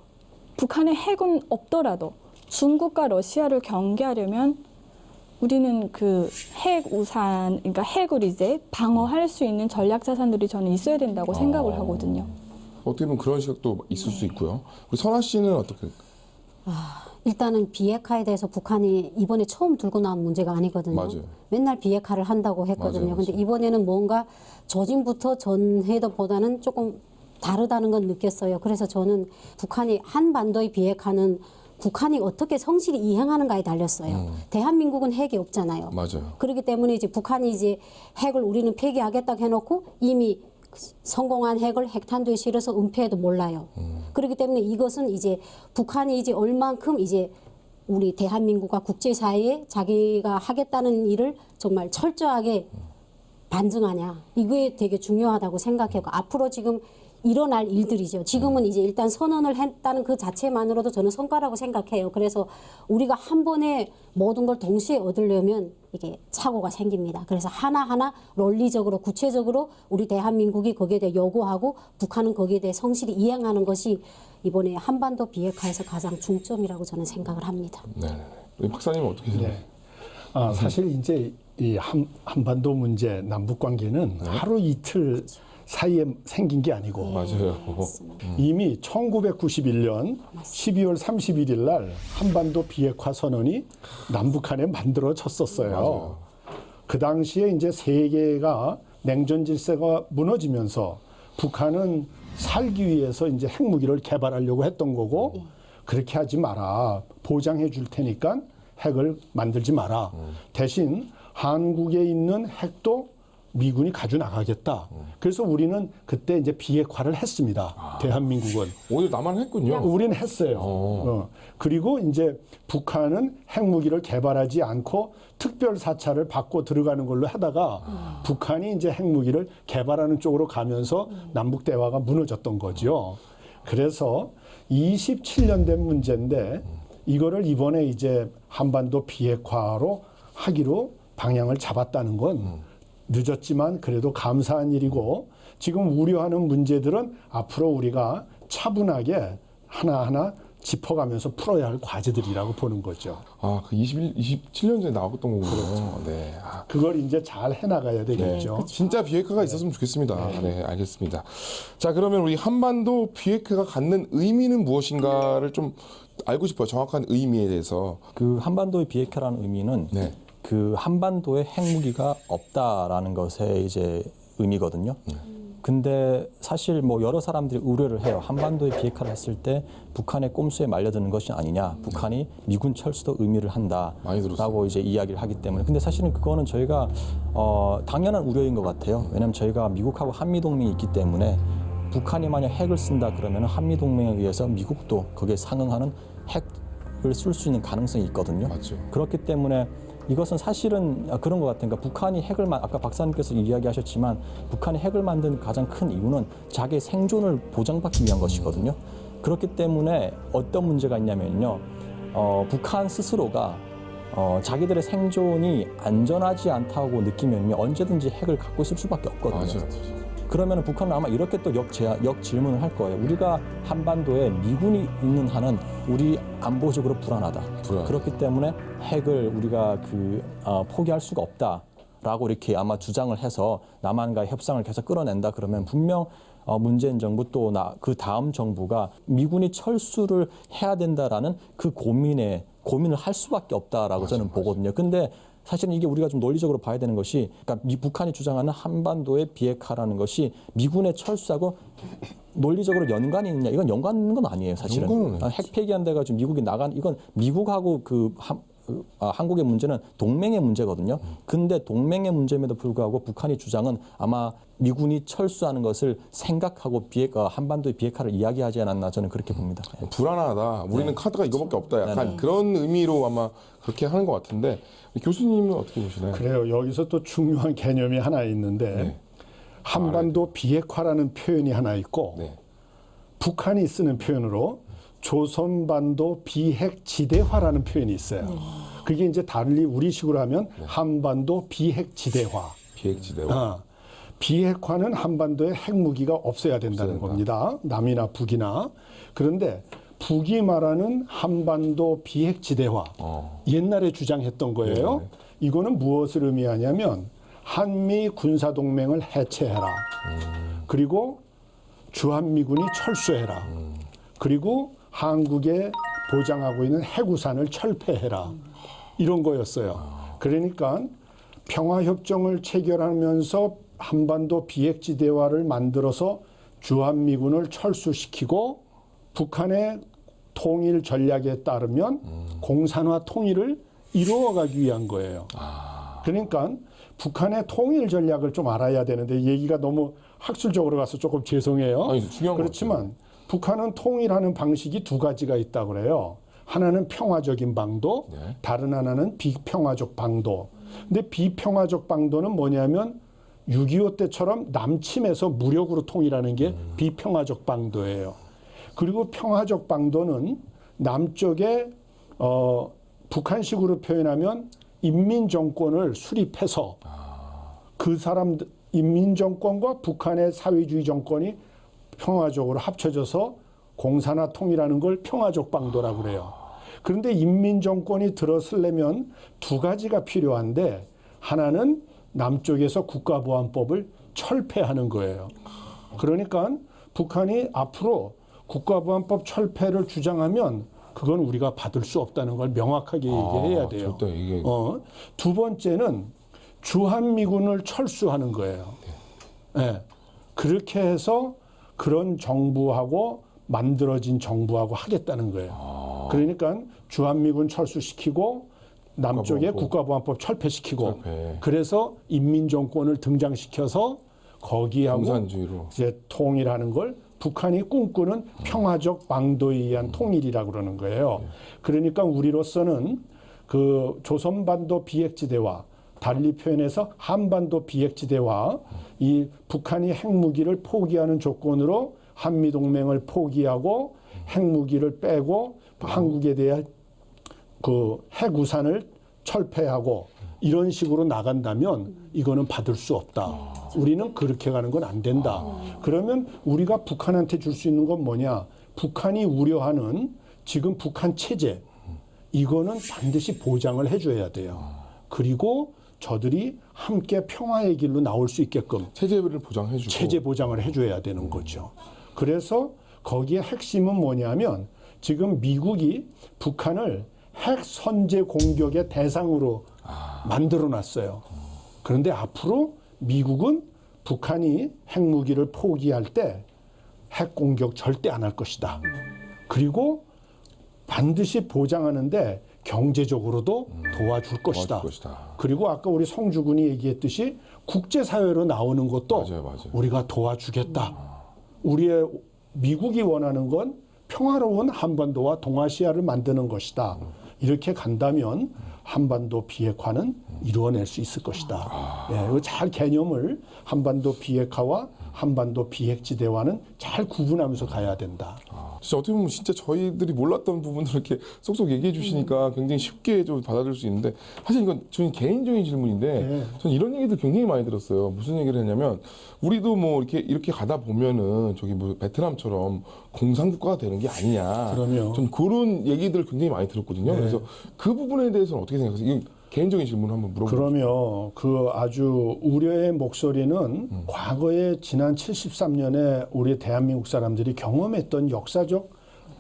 북한의 핵은 없더라도 중국과 러시아를 경계하려면 우리는 그 핵 우산, 그러니까 핵을 이제 방어할 수 있는 전략 자산들이 저는 있어야 된다고 생각을 하거든요. 어떻게 보면 그런 시각도 있을 수 있고요. 우리 선아 씨는 어떻게? 일단은 비핵화에 대해서 북한이 이번에 처음 들고 나온 문제가 아니거든요. 맞아요. 맨날 비핵화를 한다고 했거든요. 맞아요, 근데 맞아요. 이번에는 뭔가 조짐부터 전회도보다는 조금 다르다는 건 느꼈어요. 그래서 저는 북한이 한반도의 비핵화는 북한이 어떻게 성실히 이행하는가에 달렸어요. 대한민국은 핵이 없잖아요. 맞아요. 그렇기 때문에 이제 북한이 이제 핵을 우리는 폐기하겠다고 해놓고 이미 성공한 핵을 핵탄두에 실어서 은폐해도 몰라요. 그렇기 때문에 이것은 이제 북한이 이제 얼만큼 이제 우리 대한민국과 국제사회에 자기가 하겠다는 일을 정말 철저하게 반증하냐. 이게 되게 중요하다고 생각해요. 앞으로 지금 일어날 일들이죠. 지금은 이제 일단 선언을 했다는 그 자체만으로도 저는 성과라고 생각해요. 그래서 우리가 한 번에 모든 걸 동시에 얻으려면 이게 착오가 생깁니다. 그래서 하나하나 논리적으로 구체적으로 우리 대한민국이 거기에 대해 요구하고 북한은 거기에 대해 성실히 이행하는 것이 이번에 한반도 비핵화에서 가장 중점이라고 저는 생각을 합니다. 네. 우리 박사님은 어떻게 생각해요? 네. 사실 이제 이 한반도 문제, 남북 관계는 하루 이틀 사이에 생긴 게 아니고 맞아요. 이미 1991년 12월 31일 날 한반도 비핵화 선언이 남북한에 만들어졌었어요. 맞아요. 그 당시에 이제 세계가 냉전 질서가 무너지면서 북한은 살기 위해서 이제 핵무기를 개발하려고 했던 거고 그렇게 하지 마라. 보장해 줄 테니까 핵을 만들지 마라. 대신 한국에 있는 핵도 미군이 가져 나가겠다. 그래서 우리는 그때 이제 비핵화를 했습니다. 대한민국은. 오히려 나만 했군요. 우리는 했어요. 그리고 이제 북한은 핵무기를 개발하지 않고 특별 사찰을 받고 들어가는 걸로 하다가 북한이 이제 핵무기를 개발하는 쪽으로 가면서 남북 대화가 무너졌던 거죠. 그래서 27년 된 문제인데 이거를 이번에 이제 한반도 비핵화로 하기로 방향을 잡았다는 건 늦었지만 그래도 감사한 일이고 지금 우려하는 문제들은 앞으로 우리가 차분하게 하나하나 짚어가면서 풀어야 할 과제들이라고 보는 거죠. 아, 그 27년 전에 나왔던 거군요. 네. 아, 그걸 이제 잘 해나가야 되겠죠. 진짜 비핵화가 있었으면 좋겠습니다. 네, 알겠습니다. 자, 그러면 우리 한반도 비핵화가 갖는 의미는 무엇인가를 좀 알고 싶어요. 정확한 의미에 대해서. 그 한반도의 비핵화라는 의미는 네. 그 한반도에 핵무기가 없다라는 것에 이제 의미거든요. 근데 사실 뭐 여러 사람들이 우려를 해요. 한반도의 비핵화를 했을 때 북한의 꼼수에 말려드는 것이 아니냐. 북한이 미군 철수도 의미를 많이 들었어요. 한다라고 이제 이야기를 하기 때문에. 근데 사실은 그거는 저희가 당연한 우려인 것 같아요. 왜냐하면 저희가 미국하고 한미 동맹이 있기 때문에 북한이 만약 핵을 쓴다 그러면 한미 동맹에 의해서 미국도 거기에 상응하는 핵을 쓸 수 있는 가능성이 있거든요. 맞죠. 그렇기 때문에 이것은 사실은 그런 것 같아요. 그러니까 북한이 핵을 아까 박사님께서 이야기하셨지만 북한이 핵을 만든 가장 큰 이유는 자기의 생존을 보장받기 위한 것이거든요. 그렇기 때문에 어떤 문제가 있냐면요. 북한 스스로가 자기들의 생존이 안전하지 않다고 느끼면 언제든지 핵을 갖고 있을 수밖에 없거든요. 맞아요. 그러면 북한은 아마 이렇게 또 역질문을 할 거예요. 우리가 한반도에 미군이 있는 한은 우리 안보적으로 불안하다. 그렇기 때문에 핵을 우리가 포기할 수가 없다라고 이렇게 아마 주장을 해서 남한과의 협상을 계속 끌어낸다. 그러면 분명 문재인 정부 또 그 다음 정부가 미군이 철수를 해야 된다라는 그 고민을 할 수밖에 없다라고 저는 보거든요. 근데 사실은 이게 우리가 좀 논리적으로 봐야 되는 것이, 그러니까 북한이 주장하는 한반도의 비핵화라는 것이 미군의 철수하고 논리적으로 연관이 있느냐? 이건 연관 있는 건 아니에요, 사실은. 핵 폐기한다 가지고 미국이 이건 미국하고 한국의 문제는 동맹의 문제거든요. 근데 동맹의 문제임에도 불구하고 북한이 주장은 아마 미군이 철수하는 것을 생각하고 한반도의 비핵화를 이야기하지 않았나 저는 그렇게 봅니다. 불안하다. 우리는 카드가 이거밖에 없다. 약간 그런 의미로 아마 그렇게 하는 것 같은데 교수님은 어떻게 보시나요? 그래요. 여기서 또 중요한 개념이 하나 있는데 한반도 비핵화라는 표현이 하나 있고 북한이 쓰는 표현으로 조선반도 비핵지대화라는 표현이 있어요. 그게 이제 달리 우리식으로 하면 한반도 비핵지대화. 비핵화는 한반도에 핵무기가 없어야 된다는 겁니다. 남이나 북이나. 그런데 북이 말하는 한반도 비핵지대화. 옛날에 주장했던 거예요. 이거는 무엇을 의미하냐면 한미 군사동맹을 해체해라. 그리고 주한미군이 철수해라. 그리고 한국에 보장하고 있는 해구산을 철폐해라. 이런 거였어요. 그러니까 평화협정을 체결하면서 한반도 비핵지대화를 만들어서 주한미군을 철수시키고 북한의 통일 전략에 따르면 공산화 통일을 이루어가기 위한 거예요. 그러니까 북한의 통일 전략을 좀 알아야 되는데 얘기가 너무 학술적으로 가서 조금 죄송해요. 그렇지만 북한은 통일하는 방식이 두 가지가 있다고 그래요. 하나는 평화적인 방도, 다른 하나는 비평화적 방도. 근데 비평화적 방도는 뭐냐면 6.25 때처럼 남침해서 무력으로 통일하는 게 비평화적 방도예요. 그리고 평화적 방도는 남쪽에 북한식으로 표현하면 인민정권을 수립해서 그 사람들 인민정권과 북한의 사회주의 정권이 평화적으로 합쳐져서 공산화 통일하는 걸 평화적 방도라고 그래요. 그런데 인민정권이 들어서려면 두 가지가 필요한데 하나는 남쪽에서 국가보안법을 철폐하는 거예요. 그러니까 북한이 앞으로 국가보안법 철폐를 주장하면 그건 우리가 받을 수 없다는 걸 명확하게 얘기해야 돼요. 두 번째는 주한미군을 철수하는 거예요. 그렇게 해서 그런 정부하고 만들어진 정부하고 하겠다는 거예요. 그러니까 주한미군 철수시키고 남쪽에 국가보안법 철폐시키고 그래서 인민정권을 등장시켜서 거기하고 이제 통일하는 걸 북한이 꿈꾸는 평화적 방도에 의한 통일이라고 그러는 거예요. 그러니까 우리로서는 그 조선반도 비핵지대화 달리 표현해서 한반도 비핵지대화 이 북한이 핵무기를 포기하는 조건으로 한미동맹을 포기하고 핵무기를 빼고 한국에 대한 그 핵우산을 철폐하고 이런 식으로 나간다면 이거는 받을 수 없다. 우리는 그렇게 가는 건 안 된다. 그러면 우리가 북한한테 줄 수 있는 건 뭐냐? 북한이 우려하는 지금 북한 체제, 이거는 반드시 보장을 해줘야 돼요. 그리고 저들이 함께 평화의 길로 나올 수 있게끔 체제를 보장해주고 체제 보장을 해줘야 되는 거죠. 그래서 거기에 핵심은 뭐냐면 지금 미국이 북한을 핵 선제 공격의 대상으로 만들어놨어요. 그런데 앞으로 미국은 북한이 핵무기를 포기할 때 핵 공격 절대 안 할 것이다. 그리고 반드시 보장하는데 경제적으로도 도와줄 것이다. 그리고 아까 우리 성주군이 얘기했듯이 국제사회로 나오는 것도 맞아요. 우리가 도와주겠다. 우리의 미국이 원하는 건 평화로운 한반도와 동아시아를 만드는 것이다. 이렇게 간다면 한반도 비핵화는 이루어낼 수 있을 것이다. 예, 이거 잘 개념을 한반도 비핵화와 한반도 비핵지대화는 잘 구분하면서 가야 된다. 진짜 어떻게 보면 진짜 저희들이 몰랐던 부분을 이렇게 쏙쏙 얘기해 주시니까 굉장히 쉽게 좀 받아들일 수 있는데 사실 이건 저희 개인적인 질문인데 저는 이런 얘기들 굉장히 많이 들었어요. 무슨 얘기를 했냐면 우리도 뭐 이렇게 가다 보면은 저기 뭐 베트남처럼 공산국가가 되는 게 아니냐. 그럼요. 전 그런 얘기들을 굉장히 많이 들었거든요. 그래서 그 부분에 대해서는 어떻게 생각하세요? 이건 개인적인 질문 한번 물어보세요. 그러면 그 아주 우려의 목소리는 과거에 지난 73년에 우리 대한민국 사람들이 경험했던 역사적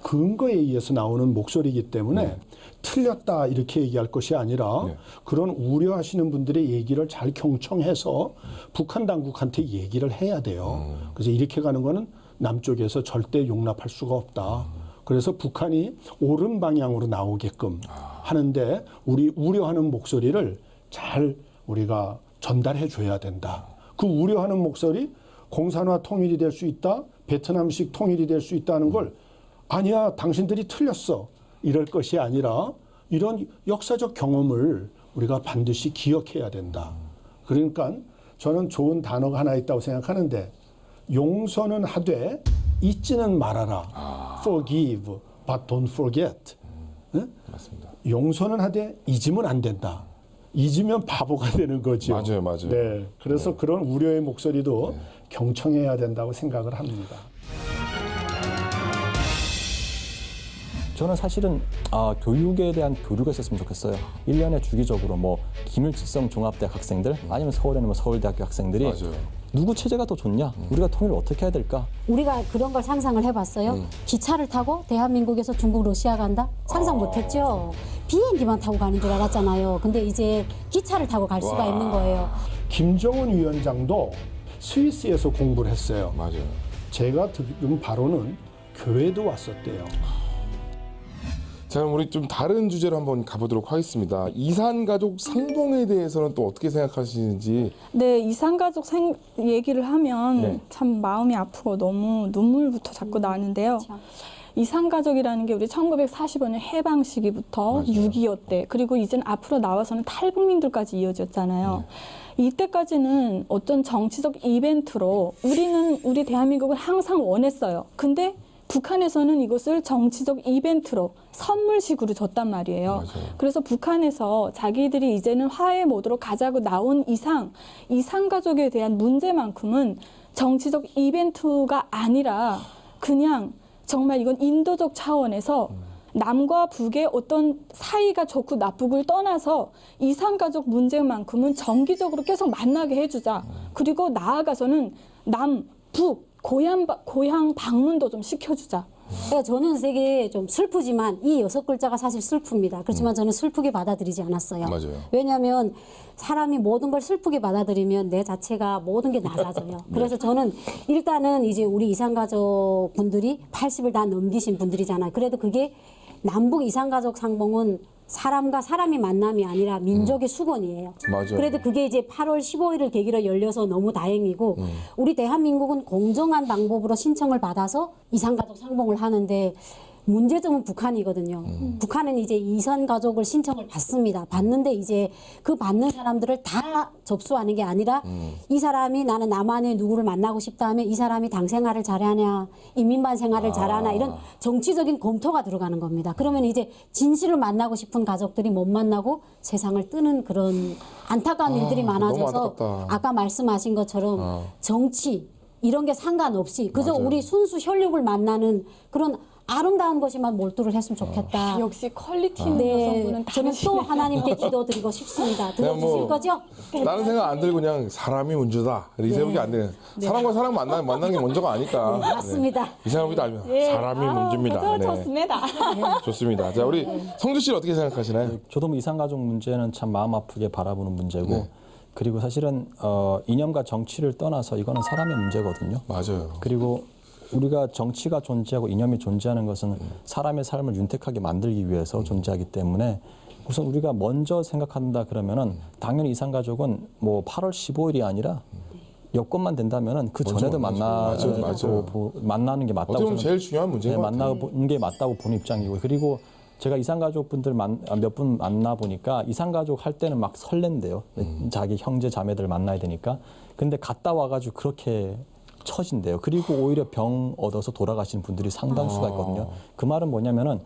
근거에 의해서 나오는 목소리이기 때문에 틀렸다 이렇게 얘기할 것이 아니라 그런 우려하시는 분들의 얘기를 잘 경청해서 북한 당국한테 얘기를 해야 돼요. 그래서 이렇게 가는 거는 남쪽에서 절대 용납할 수가 없다. 그래서 북한이 옳은 방향으로 나오게끔 하는데 우리 우려하는 목소리를 잘 우리가 전달해 줘야 된다. 그 우려하는 목소리, 공산화 통일이 될 수 있다, 베트남식 통일이 될 수 있다는 걸 아니야, 당신들이 틀렸어. 이럴 것이 아니라 이런 역사적 경험을 우리가 반드시 기억해야 된다. 그러니까 저는 좋은 단어가 하나 있다고 생각하는데 용서는 하되 잊지는 말아라. Forgive, but don't forget. 맞습니다. 용서는 하되 잊으면 안 된다. 잊으면 바보가 되는 거죠. 맞아요. 네, 그래서 그런 우려의 목소리도 경청해야 된다고 생각을 합니다. 저는 사실은 교육에 대한 교류가 있었으면 좋겠어요. 1년에 주기적으로 뭐 김일성 종합대학 학생들 아니면 서울에는 뭐 서울대학교 학생들이 누구 체제가 더 좋냐? 우리가 통일을 어떻게 해야 될까? 우리가 그런 걸 상상을 해봤어요. 기차를 타고 대한민국에서 중국 러시아 간다? 상상 못했죠. 비행기만 타고 가는 줄 알았잖아요. 근데 이제 기차를 타고 갈 수가 있는 거예요. 김정은 위원장도 스위스에서 공부를 했어요. 맞아요. 제가 들은 바로는 교회도 왔었대요. 자, 우리 좀 다른 주제로 한번 가보도록 하겠습니다. 이산가족 상봉에 대해서는 또 어떻게 생각하시는지. 네, 이산가족 얘기를 하면 참 마음이 아프고 너무 눈물부터 자꾸 나는데요. 이산가족이라는 게 우리 1945년 해방 시기부터 6.25 때 그리고 이제는 앞으로 나와서는 탈북민들까지 이어졌잖아요. 이때까지는 어떤 정치적 이벤트로 우리 대한민국을 항상 원했어요. 근데 북한에서는 이것을 정치적 이벤트로 선물식으로 줬단 말이에요. 그래서 북한에서 자기들이 이제는 화해 모드로 가자고 나온 이상 이산가족에 대한 문제만큼은 정치적 이벤트가 아니라 그냥 정말 이건 인도적 차원에서 남과 북의 어떤 사이가 좋고 나쁘고를 떠나서 이산가족 문제만큼은 정기적으로 계속 만나게 해주자. 그리고 나아가서는 남, 북, 고향 방문도 좀 시켜주자. 네, 저는 되게 좀 슬프지만 이 6글자가 사실 슬픕니다. 그렇지만 저는 슬프게 받아들이지 않았어요. 맞아요. 왜냐하면 사람이 모든 걸 슬프게 받아들이면 내 자체가 모든 게 낮아져요. 그래서 저는 일단은 이제 우리 이산가족 분들이 80을 다 넘기신 분들이잖아요. 그래도 그게 남북 이산가족 상봉은 사람과 사람이 만남이 아니라 민족의 수건이에요. 맞아요. 그래도 그게 이제 8월 15일을 계기로 열려서 너무 다행이고 우리 대한민국은 공정한 방법으로 신청을 받아서 이산가족 상봉을 하는데 문제점은 북한이거든요. 북한은 이제 이산 가족을 신청을 받습니다. 받는데 이제 그 받는 사람들을 다 접수하는 게 아니라 이 사람이 나는 남한에 누구를 만나고 싶다 하면 이 사람이 당 생활을 잘하냐, 인민반 생활을 잘하나 이런 정치적인 검토가 들어가는 겁니다. 그러면 이제 진실을 만나고 싶은 가족들이 못 만나고 세상을 뜨는 그런 안타까운 일들이 너무 많아져서 안타깝다. 아까 말씀하신 것처럼 정치 이런 게 상관없이 그저 맞아요. 우리 순수 혈육을 만나는 그런 아름다운 것에만 몰두를 했으면 좋겠다. 역시 퀄리티 있는 네, 여성분은 저는 다르시네요. 또 하나님께 기도드리고 싶습니다. 그냥 들어주실 거죠? 다른 생각 안 들고 그냥 사람이 문제다 이렇게 생각이 안 되는. 사람과 사람 만나는 게 먼저가 아니까. 네, 맞습니다. 네. 이 사람부터 알면 예. 사람이 문제입니다. 네. 좋습니다. 좋습니다. 자, 우리 성주 씨는 어떻게 생각하시나요? 저도 뭐 이산가족 문제는 참 마음 아프게 바라보는 문제고 그리고 사실은 이념과 정치를 떠나서 이거는 사람의 문제거든요. 맞아요. 그리고 우리가 정치가 존재하고 이념이 존재하는 것은 사람의 삶을 윤택하게 만들기 위해서 존재하기 때문에 우선 우리가 먼저 생각한다 그러면은 당연히 이산가족은 뭐 8월 15일이 아니라 여건만 된다면은 그 전에도 맞아요. 만나는 게 맞다고 어떻게 보면 저는 제일 중요한 문제인 것 같아요. 만나는 게 맞다고 보는 입장이고 그리고 제가 이산가족분들 몇 분 만나 보니까 이산가족 할 때는 막 설렌대요. 자기 형제 자매들 만나야 되니까. 근데 갔다 와가지고 그렇게 처진대요. 그리고 오히려 병 얻어서 돌아가시는 분들이 상당수가 있거든요. 그 말은 뭐냐면은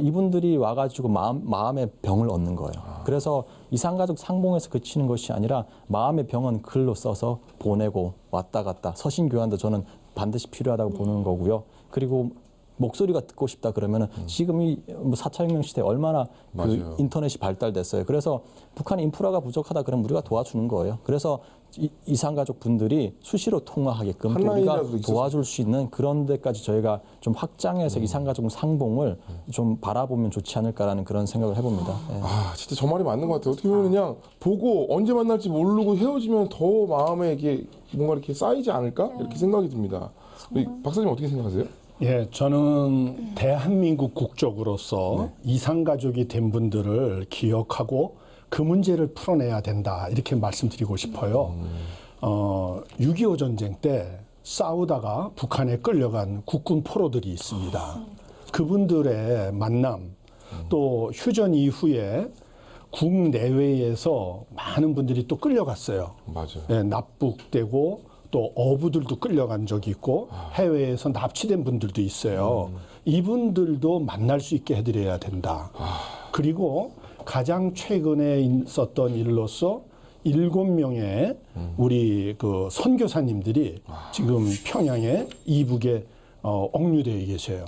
이분들이 와가지고 마음의 병을 얻는 거예요. 그래서 이산가족 상봉에서 그치는 것이 아니라 마음의 병은 글로 써서 보내고 왔다 갔다 서신교환도 저는 반드시 필요하다고 보는 거고요. 그리고 목소리가 듣고 싶다 그러면은 지금 이 4차 혁명 시대에 얼마나 그 인터넷이 발달됐어요. 그래서 북한 인프라가 부족하다 그러면 우리가 도와주는 거예요. 그래서 이산가족 분들이 수시로 통화하게끔 또 우리가 도와줄 수 있는 그런 데까지 저희가 좀 확장해서 이산가족 상봉을 좀 바라보면 좋지 않을까라는 그런 생각을 해봅니다. 예. 아, 진짜 저 말이 맞는 것 같아요. 어떻게 보면 그냥 보고 언제 만날지 모르고 헤어지면 더 마음에 이게 뭔가 이렇게 쌓이지 않을까? 이렇게 생각이 듭니다. 우리 박사님 어떻게 생각하세요? 예, 저는 대한민국 국적으로서 이산가족이 된 분들을 기억하고 그 문제를 풀어내야 된다 이렇게 말씀드리고 싶어요. 6.25 전쟁 때 싸우다가 북한에 끌려간 국군 포로들이 있습니다. 그분들의 만남 또 휴전 이후에 국내외에서 많은 분들이 또 끌려갔어요. 맞아요. 예, 납북되고 또 어부들도 끌려간 적이 있고 해외에서 납치된 분들도 있어요. 이분들도 만날 수 있게 해드려야 된다. 그리고 가장 최근에 있었던 일로서 7명의 우리 그 선교사님들이 지금 평양에 이북에 억류되어 계세요.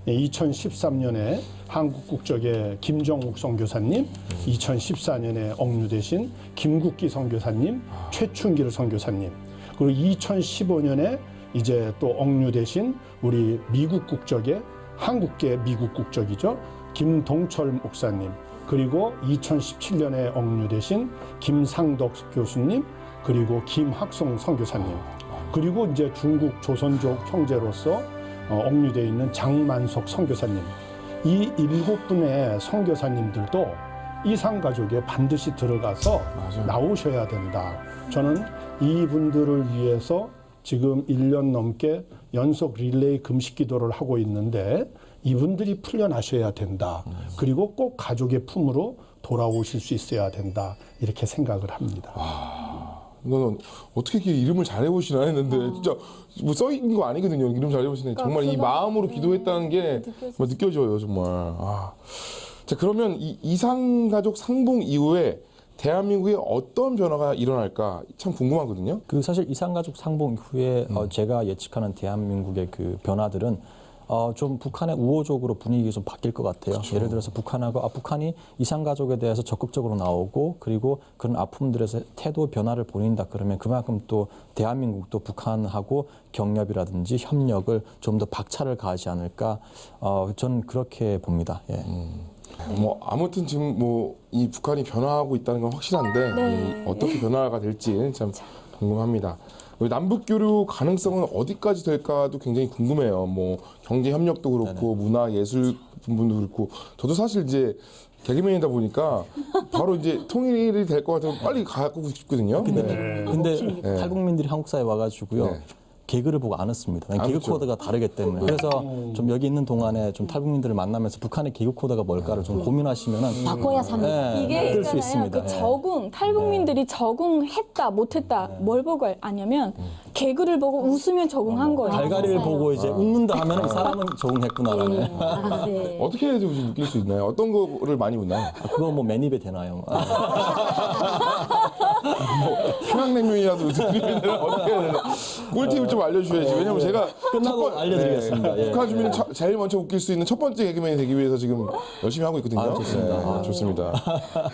2013년에 한국 국적의 김정욱 선교사님, 2014년에 억류되신 김국기 선교사님, 최춘길 선교사님, 그리고 2015년에 이제 또 억류되신 우리 미국 국적의 한국계 미국 국적이죠. 김동철 목사님, 그리고 2017년에 억류되신 김상덕 교수님, 그리고 김학송 선교사님, 그리고 이제 중국 조선족 형제로서 억류되어 있는 장만석 선교사님, 이 7분의 선교사님들도 이산가족에 반드시 들어가서 나오셔야 된다. 저는 이분들을 위해서 지금 1년 넘게 연속 릴레이 금식 기도를 하고 있는데 이분들이 풀려나셔야 된다. 그리고 꼭 가족의 품으로 돌아오실 수 있어야 된다. 이렇게 생각을 합니다. 너는 어떻게 이렇게 이름을 잘 해보시나 했는데 진짜 뭐 써있는 거 아니거든요. 이름 잘 해보시네. 정말 이 마음으로 기도했다는 게 정말 느껴져요. 정말. 자, 그러면 이 이산가족 상봉 이후에 대한민국에 어떤 변화가 일어날까 참 궁금하거든요. 그 사실 이산가족 상봉 이후에 제가 예측하는 대한민국의 그 변화들은 좀 북한의 우호적으로 분위기가 좀 바뀔 것 같아요. 그렇죠. 예를 들어서 북한이 이산가족에 대해서 적극적으로 나오고 그리고 그런 아픔들에서 태도 변화를 보인다 그러면 그만큼 또 대한민국도 북한하고 경협이라든지 협력을 좀 더 박차를 가하지 않을까 저는 그렇게 봅니다. 예. 뭐 아무튼 지금 뭐 이 북한이 변화하고 있다는 건 확실한데 어떻게 변화가 될지 참 궁금합니다. 남북 교류 가능성은 어디까지 될까도 굉장히 궁금해요. 뭐 경제 협력도 그렇고 문화 예술 부분도 그렇고 저도 사실 이제 개그맨이다 보니까 바로 이제 통일이 될 것 같아서 빨리 가고 싶거든요. 근데 탈북민들이 한국 사회에 와가지고요. 개그를 보고 안 웃습니다. 안 개그 웃죠. 코드가 다르기 때문에. 그래서 좀 여기 있는 동안에 좀 탈북민들을 만나면서 북한의 개그 코드가 뭘까를 좀 고민하시면은 바꿔야 삽니다. 이게 뜰 수 있잖아요. 있습니다. 그 적응, 탈북민들이 적응했다, 못했다, 뭘 보고 아냐면 개그를 보고 웃으면 적응한 거예요. 갈갈이를 맞아요. 보고 이제 웃는다 하면 이 사람은 적응했구나라는. 아, 네. 어떻게 해야 좀 느낄 수 있나요? 어떤 거를 많이 웃나요? 그거 뭐 맨입에 되나요? 평양냉면이라도 드리면 어떻게 해야 되나? 꿀팁을 좀 알려주셔야지. 왜냐면 제가 끝나고 알려드리겠습니다. 예. 북한 주민을 제일 먼저 웃길 수 있는 첫 번째 개그맨이 되기 위해서 지금 열심히 하고 있거든요. 아, 좋습니다. 네, 좋습니다.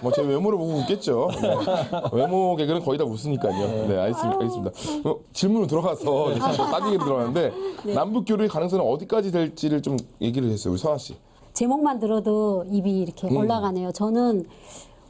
뭐 제 외모를 보고 웃겠죠. 네. 외모 개그는 거의 다 웃으니까요. 네, 알겠습니다. 질문으로 들어가서 따지게 들어가는데 남북 교류의 가능성은 어디까지 될지를 좀 얘기를 했어요. 우리 서아 씨. 제목만 들어도 입이 이렇게 올라가네요. 저는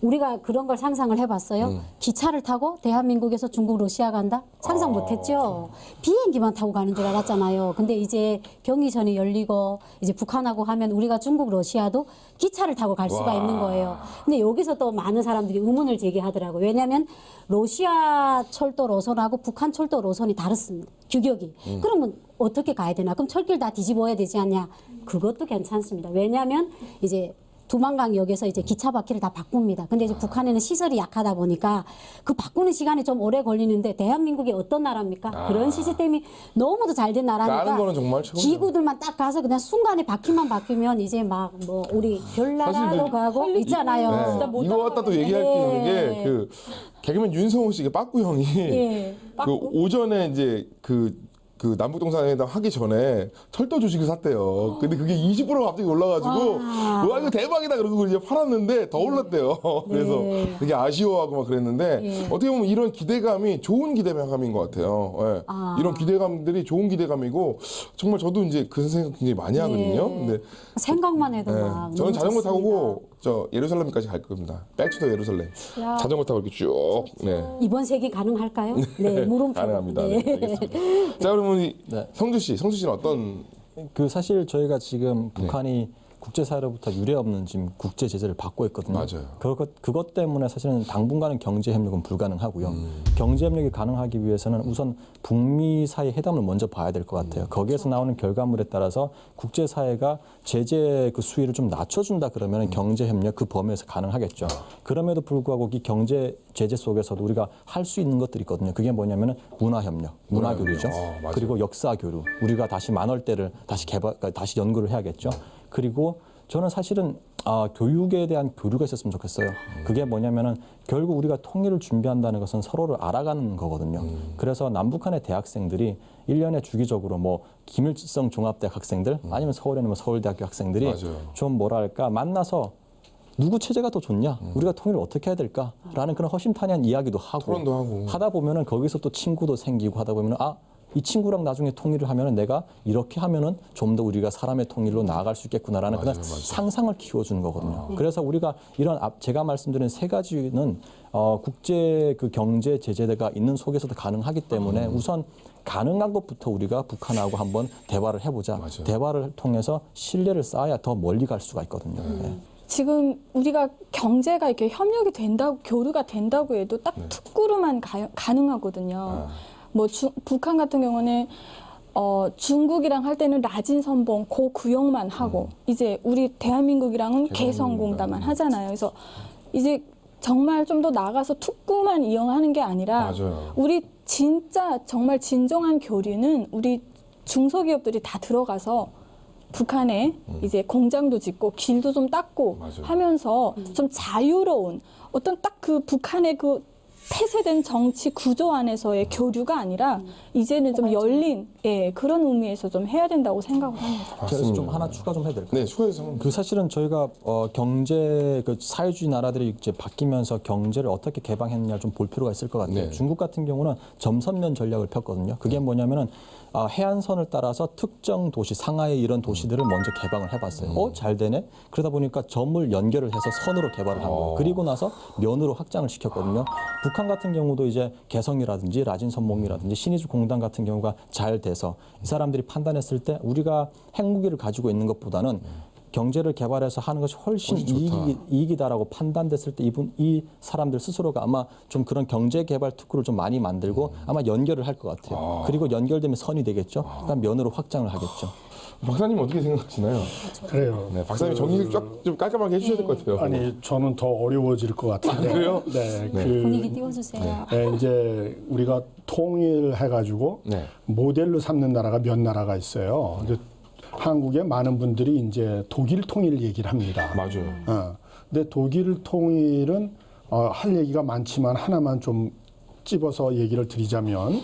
우리가 그런 걸 상상을 해봤어요. 기차를 타고 대한민국에서 중국 러시아 간다? 상상 못했죠. 비행기만 타고 가는 줄 알았잖아요. 근데 이제 경의선이 열리고 이제 북한하고 하면 우리가 중국 러시아도 기차를 타고 갈 수가 있는 거예요. 근데 여기서 또 많은 사람들이 의문을 제기하더라고요. 왜냐하면 러시아 철도 노선하고 북한 철도 노선이 다릅니다. 규격이. 그러면 어떻게 가야 되나? 그럼 철길 다 뒤집어야 되지 않냐? 그것도 괜찮습니다. 왜냐하면 이제 두만강역에서 이제 기차 바퀴를 다 바꿉니다. 근데 이제 북한에는 시설이 약하다 보니까 그 바꾸는 시간이 좀 오래 걸리는데 대한민국이 어떤 나라입니까? 그런 시스템이 너무도 잘 된 나라니까 까는 거는 정말 최고죠. 기구들만 딱 가서 그냥 순간에 바퀴만 바뀌면 이제 막 뭐 우리 별나라도 가고 있잖아요. 네. 진짜 못 이거 갖다 또 얘기할 게 있는 게 그 개그맨 윤성호 씨가 빠꾸 형이 예, 그 빠꾸. 오전에 이제 그 남북 정상회담 하기 전에 철도 주식을 샀대요. 근데 그게 20%가 갑자기 올라가지고 와 이거 대박이다 그러고 이제 팔았는데 더 올랐대요. 그래서 되게 아쉬워하고 막 그랬는데 어떻게 보면 이런 기대감이 좋은 기대감인 것 같아요. 예. 이런 기대감들이 좋은 기대감이고 정말 저도 이제 그 생각 굉장히 많이 하거든요. 근데 생각만 해도 네. 막 저는 너무 자전거 좋습니다. 타고 저 예루살렘까지 갈 겁니다. 백투더 예루살렘. 자전거 타고 이렇게 쭉. 네. 이번 세기 가능할까요? 네, 물음표. 가능합니다. 네. 알겠습니다. 자, 그러면 우리 네. 성주 씨는 어떤 그 사실 저희가 지금 북한이 국제사회로부터 유례없는 지금 국제 제재를 받고 있거든요. 맞아요. 그것 때문에 사실은 당분간은 경제 협력은 불가능하고요. 경제 협력이 가능하기 위해서는 우선 북미 사이 회담을 먼저 봐야 될 것 같아요. 거기에서 나오는 결과물에 따라서 국제사회가 제재 그 수위를 좀 낮춰준다 그러면 경제 협력 그 범위에서 가능하겠죠. 그럼에도 불구하고 이 경제 제재 속에서도 우리가 할 수 있는 것들이 있거든요. 그게 뭐냐면은 문화 협력, 문화 교류죠. 맞아요. 그리고 역사 교류. 우리가 다시 만월대를 다시 다시 연구를 해야겠죠. 그리고 저는 사실은 교육에 대한 교류가 있었으면 좋겠어요. 그게 뭐냐면은 결국 우리가 통일을 준비한다는 것은 서로를 알아가는 거거든요. 그래서 남북한의 대학생들이 1년에 주기적으로 뭐 김일성 종합대학 학생들 아니면 서울에는 뭐 서울대학교 학생들이 맞아요. 좀 뭐랄까 만나서 누구 체제가 더 좋냐? 우리가 통일을 어떻게 해야 될까?라는 그런 허심탄회한 이야기도 하고 토론도 하고. 하다 보면은 거기서 또 친구도 생기고 하다 보면은 이 친구랑 나중에 통일을 하면은 내가 이렇게 하면은 좀 더 우리가 사람의 통일로 나아갈 수 있겠구나라는 그런 상상을 키워주는 거거든요. 그래서 우리가 이런 제가 말씀드린 세 가지는 국제 그 경제 제재가 있는 속에서도 가능하기 때문에 우선 가능한 것부터 우리가 북한하고 한번 대화를 해보자. 맞아요. 대화를 통해서 신뢰를 쌓아야 더 멀리 갈 수가 있거든요. 네. 지금 우리가 경제가 이렇게 협력이 된다고 교류가 된다고 해도 딱 투구로만 가능하거든요. 뭐 북한 같은 경우는 중국이랑 할 때는 라진 선봉 그 구역만 하고 이제 우리 대한민국이랑은 개성공단만 하잖아요. 그래서 이제 정말 좀 더 나가서 투구만 이용하는 게 아니라 맞아요. 우리 진짜 정말 진정한 교류는 우리 중소기업들이 다 들어가서 북한에 이제 공장도 짓고 길도 좀 닦고 맞아요. 하면서 좀 자유로운 어떤 딱 그 북한의 그 폐쇄된 정치 구조 안에서의 교류가 아니라 이제는 좀 열린 그런 의미에서 좀 해야 된다고 생각을 합니다. 그래서 좀 하나 추가 좀 해야 될까요? 네, 추가해서 한번. 그 사실은 저희가 경제 그 사회주의 나라들이 이제 바뀌면서 경제를 어떻게 개방했느냐 좀 볼 필요가 있을 것 같아요. 네. 중국 같은 경우는 점선면 전략을 폈거든요. 그게 뭐냐면은 해안선을 따라서 특정 도시, 상하이 이런 도시들을 먼저 개방을 해봤어요. 잘 되네? 그러다 보니까 점을 연결을 해서 선으로 개발을 한 거예요. 그리고 나서 면으로 확장을 시켰거든요. 북한 같은 경우도 이제 개성이라든지 라진선봉이라든지 신의주 공단 같은 경우가 잘 돼서 이 사람들이 판단했을 때 우리가 핵무기를 가지고 있는 것보다는 경제를 개발해서 하는 것이 훨씬 이익이다라고 판단됐을 때 이 사람들 스스로가 아마 좀 그런 경제 개발 특구를 좀 많이 만들고 아마 연결을 할 것 같아요. 그리고 연결되면 선이 되겠죠. 그러니까 면으로 확장을 하겠죠. 박사님 어떻게 생각하시나요? 그래요. 네, 박사님 정리 좀 깔끔하게 해주셔야 될 것 같아요. 아니 저는 더 어려워질 것 같은데. 그래요? 네, 분위기 띄워주세요. 네, 이제 우리가 통일해가지고 네. 모델로 삼는 나라가 몇 나라가 있어요. 근데 한국에 많은 분들이 이제 독일 통일 얘기를 합니다. 맞아요. 근데 독일 통일은 할 얘기가 많지만 하나만 좀 찝어서 얘기를 드리자면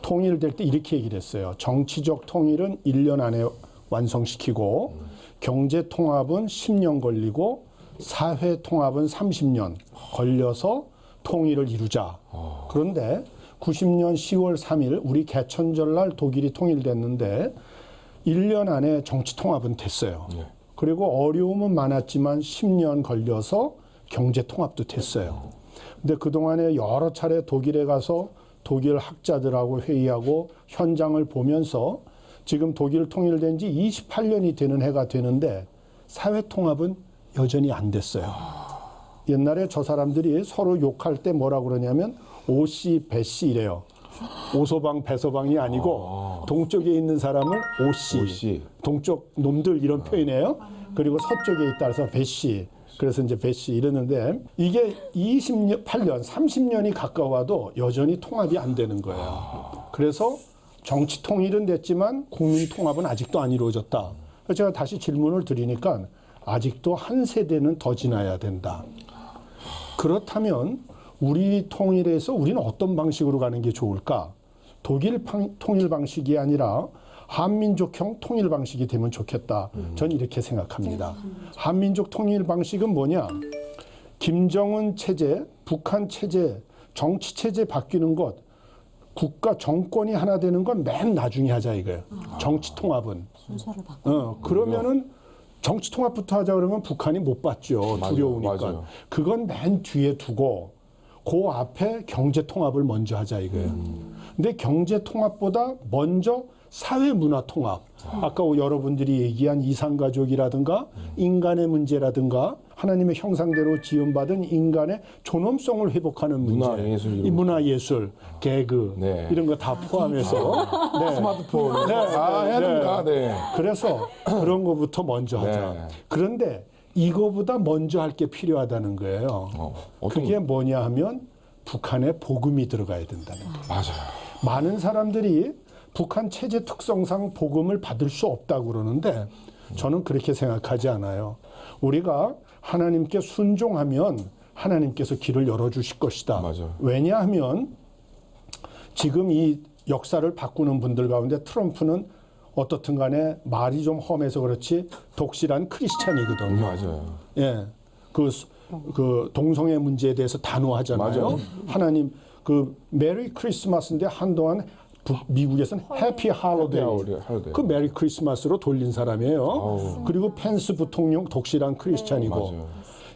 통일될 때 이렇게 얘기를 했어요. 정치적 통일은 1년 안에 완성시키고 경제 통합은 10년 걸리고 사회 통합은 30년 걸려서 통일을 이루자. 그런데 90년 10월 3일 우리 개천절날 독일이 통일됐는데 1년 안에 정치 통합은 됐어요. 그리고 어려움은 많았지만 10년 걸려서 경제 통합도 됐어요. 근데 그동안에 여러 차례 독일에 가서 독일 학자들하고 회의하고 현장을 보면서 지금 독일 통일된 지 28년이 되는 해가 되는데 사회 통합은 여전히 안 됐어요. 옛날에 저 사람들이 서로 욕할 때 뭐라 그러냐면 오씨 배씨 이래요. 오소방 배소방이 아니고 동쪽에 있는 사람을 오씨, 동쪽 놈들 이런 표현이에요. 그리고 서쪽에 있다 해서 배씨. 그래서 이제 배씨 이러는데 이게 28년, 30년이 가까워도 여전히 통합이 안 되는 거예요. 그래서 정치 통일은 됐지만 국민 통합은 아직도 안 이루어졌다. 그래서 제가 다시 질문을 드리니까 아직도 한 세대는 더 지나야 된다. 그렇다면 우리 통일에서 우리는 어떤 방식으로 가는 게 좋을까? 독일 통일 방식이 아니라 한민족형 통일 방식이 되면 좋겠다. 전 이렇게 생각합니다. 한민족 통일 방식은 뭐냐? 김정은 체제, 북한 체제, 정치 체제 바뀌는 것, 국가 정권이 하나 되는 건 맨 나중에 하자 이거예요. 정치 통합은. 순서를 바꿔. 그러면은 정치 통합부터 하자 그러면 북한이 못 받죠. 두려우니까. 맞아요. 그건 맨 뒤에 두고 그 앞에 경제 통합을 먼저 하자 이거예요. 근데 경제 통합보다 먼저 사회 문화 통합. 아까 여러분들이 얘기한 이산가족이라든가 인간의 문제라든가 하나님의 형상대로 지음받은 인간의 존엄성을 회복하는 문제. 문화예술, 개그 이런 거 다 포함해서 스마트폰 해야 됩니다. 그래서 그런 거부터 먼저 하자. 그런데 이거보다 먼저 할 게 필요하다는 거예요. 그게 뭐냐 하면 북한에 복음이 들어가야 된다는 거예요. 맞아요. 많은 사람들이 북한 체제 특성상 복음을 받을 수 없다고 그러는데 저는 그렇게 생각하지 않아요. 우리가 하나님께 순종하면 하나님께서 길을 열어주실 것이다. 맞아요. 왜냐하면 지금 이 역사를 바꾸는 분들 가운데 트럼프는 어떻든 간에 말이 좀 험해서 그렇지 독실한 크리스찬이거든요. 맞아요. 예. 그 동성애 문제에 대해서 단호하잖아요. 맞아요. 하나님 그 메리 크리스마스인데 한동안 미국에서는 해피 할로데이 그 메리 크리스마스로 돌린 사람이에요. 그리고 펜스 부통령 독실한 크리스찬이고 맞아요.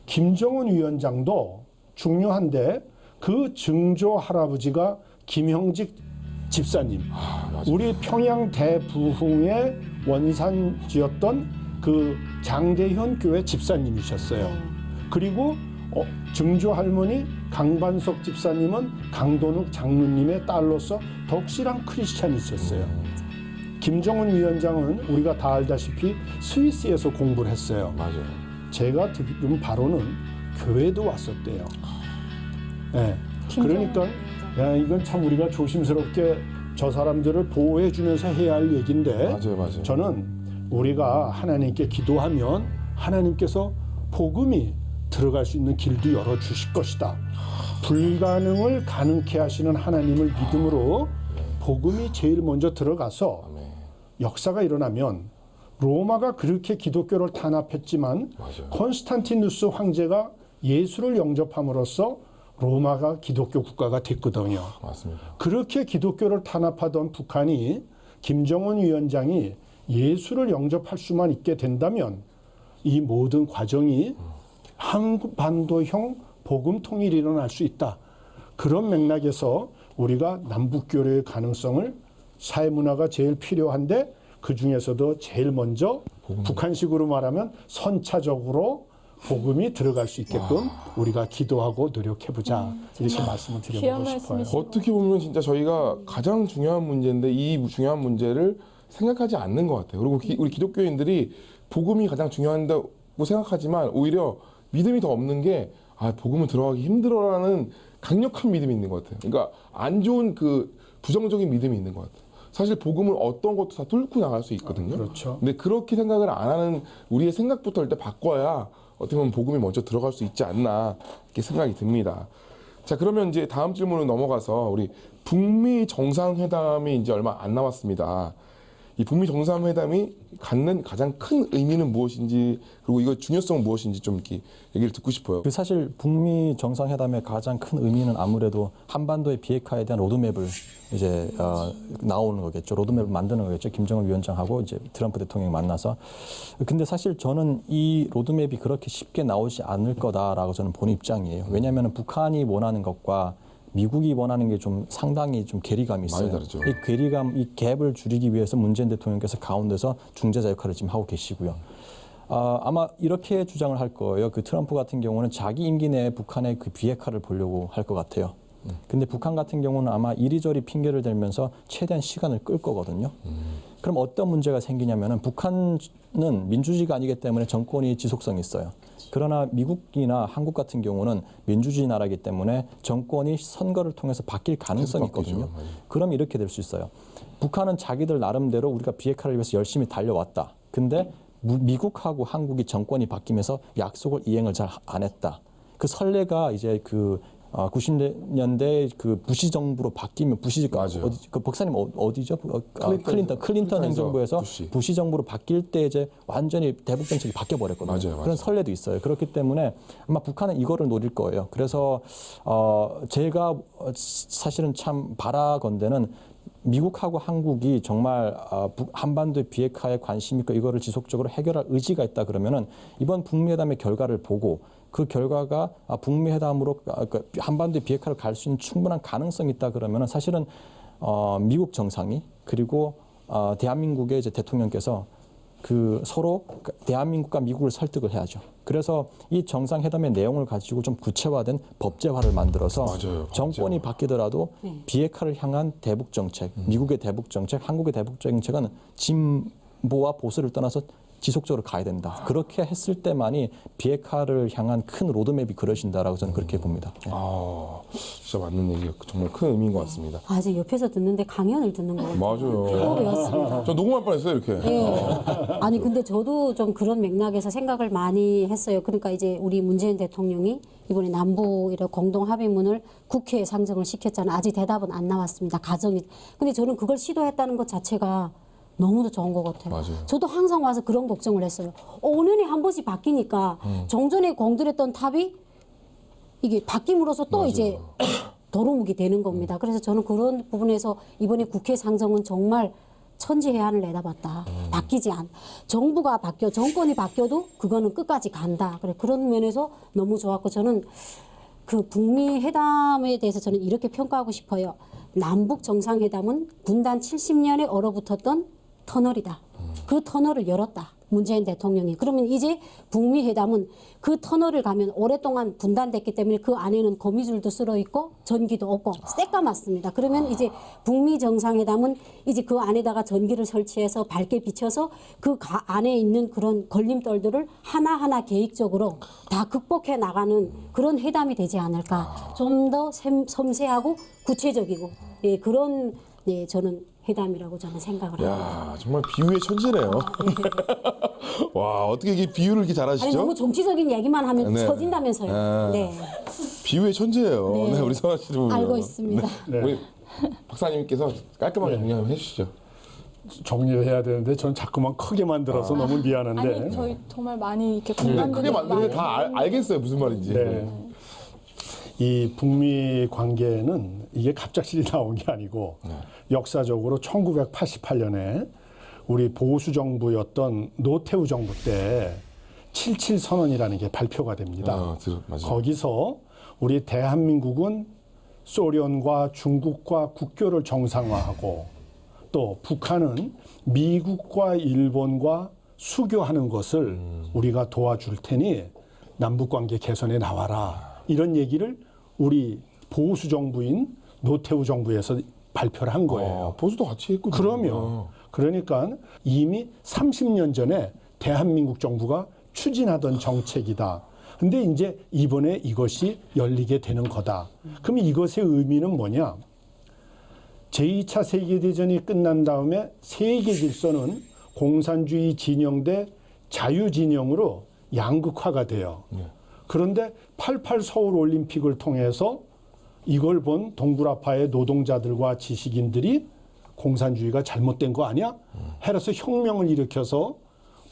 김정은 위원장도 중요한데 그 증조 할아버지가 김형직 집사님 우리 평양 대부흥의 원산지였던 그 장대현 교회 집사님이셨어요. 그리고 증조 할머니 강반석 집사님은 강돈욱 장로님의 딸로서 덕실한 크리스찬이 있었어요. 김정은 위원장은 우리가 다 알다시피 스위스에서 공부를 했어요. 맞아요. 제가 들은 바로는 교회도 왔었대요. 네. 그러니까 야, 이건 참 우리가 조심스럽게 저 사람들을 보호해 주면서 해야 할 얘기인데 맞아요. 저는 우리가 하나님께 기도하면 하나님께서 복음이 들어갈 수 있는 길도 열어주실 것이다. 불가능을 가능케 하시는 하나님을 믿음으로 복음이 제일 먼저 들어가서 역사가 일어나면 로마가 그렇게 기독교를 탄압했지만 콘스탄티누스 황제가 예수를 영접함으로써 로마가 기독교 국가가 됐거든요. 맞습니다. 그렇게 기독교를 탄압하던 북한이 김정은 위원장이 예수를 영접할 수만 있게 된다면 이 모든 과정이 한반도형 복음 통일이 일어날 수 있다. 그런 맥락에서 우리가 남북교류의 가능성을 사회문화가 제일 필요한데 그중에서도 제일 먼저 북한식으로 말하면 선차적으로 복음이 들어갈 수 있게끔 우리가 기도하고 노력해보자 이렇게 말씀을 귀한 드려보고 싶어요. 말씀이시네요. 어떻게 보면 진짜 저희가 가장 중요한 문제인데 이 중요한 문제를 생각하지 않는 것 같아요. 그리고 우리 기독교인들이 복음이 가장 중요하다고 생각하지만 오히려 믿음이 더 없는 게 복음은 들어가기 힘들어라는 강력한 믿음이 있는 것 같아요. 그러니까 안 좋은 그 부정적인 믿음이 있는 것 같아요. 사실 복음을 어떤 것도 다 뚫고 나갈 수 있거든요. 그렇죠. 근데 그렇게 생각을 안 하는 우리의 생각부터 일단 바꿔야 어떻게 보면 복음이 먼저 들어갈 수 있지 않나 이렇게 생각이 듭니다. 자, 그러면 이제 다음 질문으로 넘어가서 우리 북미 정상회담이 이제 얼마 안 남았습니다. 이 북미 정상회담이 갖는 가장 큰 의미는 무엇인지 그리고 이거 중요성은 무엇인지 좀 이렇게 얘기를 듣고 싶어요. 그 사실 북미 정상회담의 가장 큰 의미는 아무래도 한반도의 비핵화에 대한 로드맵을 이제 나오는 거겠죠. 로드맵을 만드는 거겠죠. 김정은 위원장하고 이제 트럼프 대통령이 만나서. 근데 사실 저는 이 로드맵이 그렇게 쉽게 나오지 않을 거다라고 저는 보는 입장이에요. 왜냐하면 북한이 원하는 것과 미국이 원하는 게 좀 상당히 좀 괴리감이 있어요. 많이 다르죠. 이 괴리감, 이 갭을 줄이기 위해서 문재인 대통령께서 가운데서 중재자 역할을 지금 하고 계시고요. 아마 이렇게 주장을 할 거예요. 그 트럼프 같은 경우는 자기 임기 내에 북한의 그 비핵화를 보려고 할 것 같아요. 근데 북한 같은 경우는 아마 이리저리 핑계를 대면서 최대한 시간을 끌 거거든요. 그럼 어떤 문제가 생기냐면은 북한은 민주주의가 아니기 때문에 정권이 지속성이 있어요. 그러나 미국이나 한국 같은 경우는 민주주의 나라이기 때문에 정권이 선거를 통해서 바뀔 가능성이 있거든요. 그럼 이렇게 될 수 있어요. 북한은 자기들 나름대로 우리가 비핵화를 위해서 열심히 달려왔다. 근데 미국하고 한국이 정권이 바뀌면서 약속을 이행을 잘 안 했다. 그 선례가 이제 그 90년대 그 부시 정부로 바뀌면 부시가 그 박사님 어디죠? 클린턴 행정부에서 부시 정부로 바뀔 때 이제 완전히 대북 정책이 바뀌어 버렸거든요. 그런 선례도 있어요. 그렇기 때문에 아마 북한은 이거를 노릴 거예요. 그래서 제가 사실은 참 바라건대는 미국하고 한국이 정말 한반도의 비핵화에 관심 있고 이거를 지속적으로 해결할 의지가 있다 그러면은 이번 북미 회담의 결과를 보고 그 결과가 북미 회담으로 한반도의 비핵화를 갈 수 있는 충분한 가능성이 있다 그러면은 사실은 미국 정상이 그리고 대한민국의 이제 대통령께서 그 서로 대한민국과 미국을 설득을 해야죠. 그래서 이 정상회담의 내용을 가지고 좀 구체화된 법제화를 만들어서 정권이 바뀌더라도 비핵화를 향한 대북 정책, 미국의 대북 정책, 한국의 대북 정책은 진보와 보수를 떠나서 지속적으로 가야 된다. 그렇게 했을 때만이 비핵화를 향한 큰 로드맵이 그려진다라고 저는 그렇게 봅니다. 진짜 맞는 얘기가 정말 큰 의미인 것 같습니다. 이제 옆에서 듣는데 강연을 듣는 거예요. 맞아요. 그거 배웠습니다. 저 녹음할 뻔했어요 이렇게. 네. 아니 근데 저도 좀 그런 맥락에서 생각을 많이 했어요. 그러니까 이제 우리 문재인 대통령이 이번에 남북 이런 공동 합의문을 국회에 상정을 시켰잖아요. 아직 대답은 안 나왔습니다. 가정이. 근데 저는 그걸 시도했다는 것 자체가 너무도 좋은 것 같아요. 맞아요. 저도 항상 와서 그런 걱정을 했어요. 5년에 한 번씩 바뀌니까 정전에 공들였던 탑이 이게 바뀜으로써 또 이제 도루묵이 되는 겁니다. 그래서 저는 그런 부분에서 이번에 국회 상정은 정말 천지해안을 내다봤다. 정부가 바뀌어 정권이 바뀌어도 그거는 끝까지 간다. 그래 그런 면에서 너무 좋았고 저는 그 북미 회담에 대해서 저는 이렇게 평가하고 싶어요. 남북 정상회담은 분단 70년에 얼어붙었던 터널이다. 그 터널을 열었다. 문재인 대통령이. 그러면 이제 북미 회담은 그 터널을 가면 오랫동안 분단됐기 때문에 그 안에는 거미줄도 쓸어 있고 전기도 없고 새까맣습니다. 그러면 이제 북미 정상회담은 이제 그 안에다가 전기를 설치해서 밝게 비춰서 그 안에 있는 그런 걸림돌들을 하나하나 계획적으로 다 극복해 나가는 그런 회담이 되지 않을까. 좀 더 섬세하고 구체적이고 그런 저는 회담이라고 저는 생각을 합니다. 야 정말 비유의 천재네요. 와 어떻게 이게 비유를 이렇게 잘하시죠? 아니 너무 정치적인 얘기만 하면 처진다면서요. 네. 비유의 천재예요. 네. 우리 성아 씨도 보면. 알고 있습니다. 우리 박사님께서 깔끔하게 정리 한번 해주시죠. 정리를 해야 되는데 저는 자꾸만 크게 만들어서 너무 미안한데. 아니 저희 정말 많이 이렇게 공감되는 크게 만들면 다 알겠어요 무슨 말인지. 이 북미 관계는 이게 갑작스레 나온 게 아니고 역사적으로 1988년에 우리 보수 정부였던 노태우 정부 때 77 선언이라는 게 발표가 됩니다. 거기서 우리 대한민국은 소련과 중국과 국교를 정상화하고 또 북한은 미국과 일본과 수교하는 것을 우리가 도와줄 테니 남북관계 개선에 나와라. 이런 얘기를 우리 보수 정부인 노태우 정부에서 발표를 한 거예요. 보수도 같이 했군요. 그럼요. 그러니까 이미 30년 전에 대한민국 정부가 추진하던 정책이다. 근데 이제 이번에 이것이 열리게 되는 거다. 그럼 이것의 의미는 뭐냐? 제2차 세계대전이 끝난 다음에 세계 질서는 공산주의 진영 대 자유 진영으로 양극화가 돼요. 그런데 88 서울 올림픽을 통해서 이걸 본 동굴아파의 노동자들과 지식인들이 공산주의가 잘못된 거 아니야? 해서 혁명을 일으켜서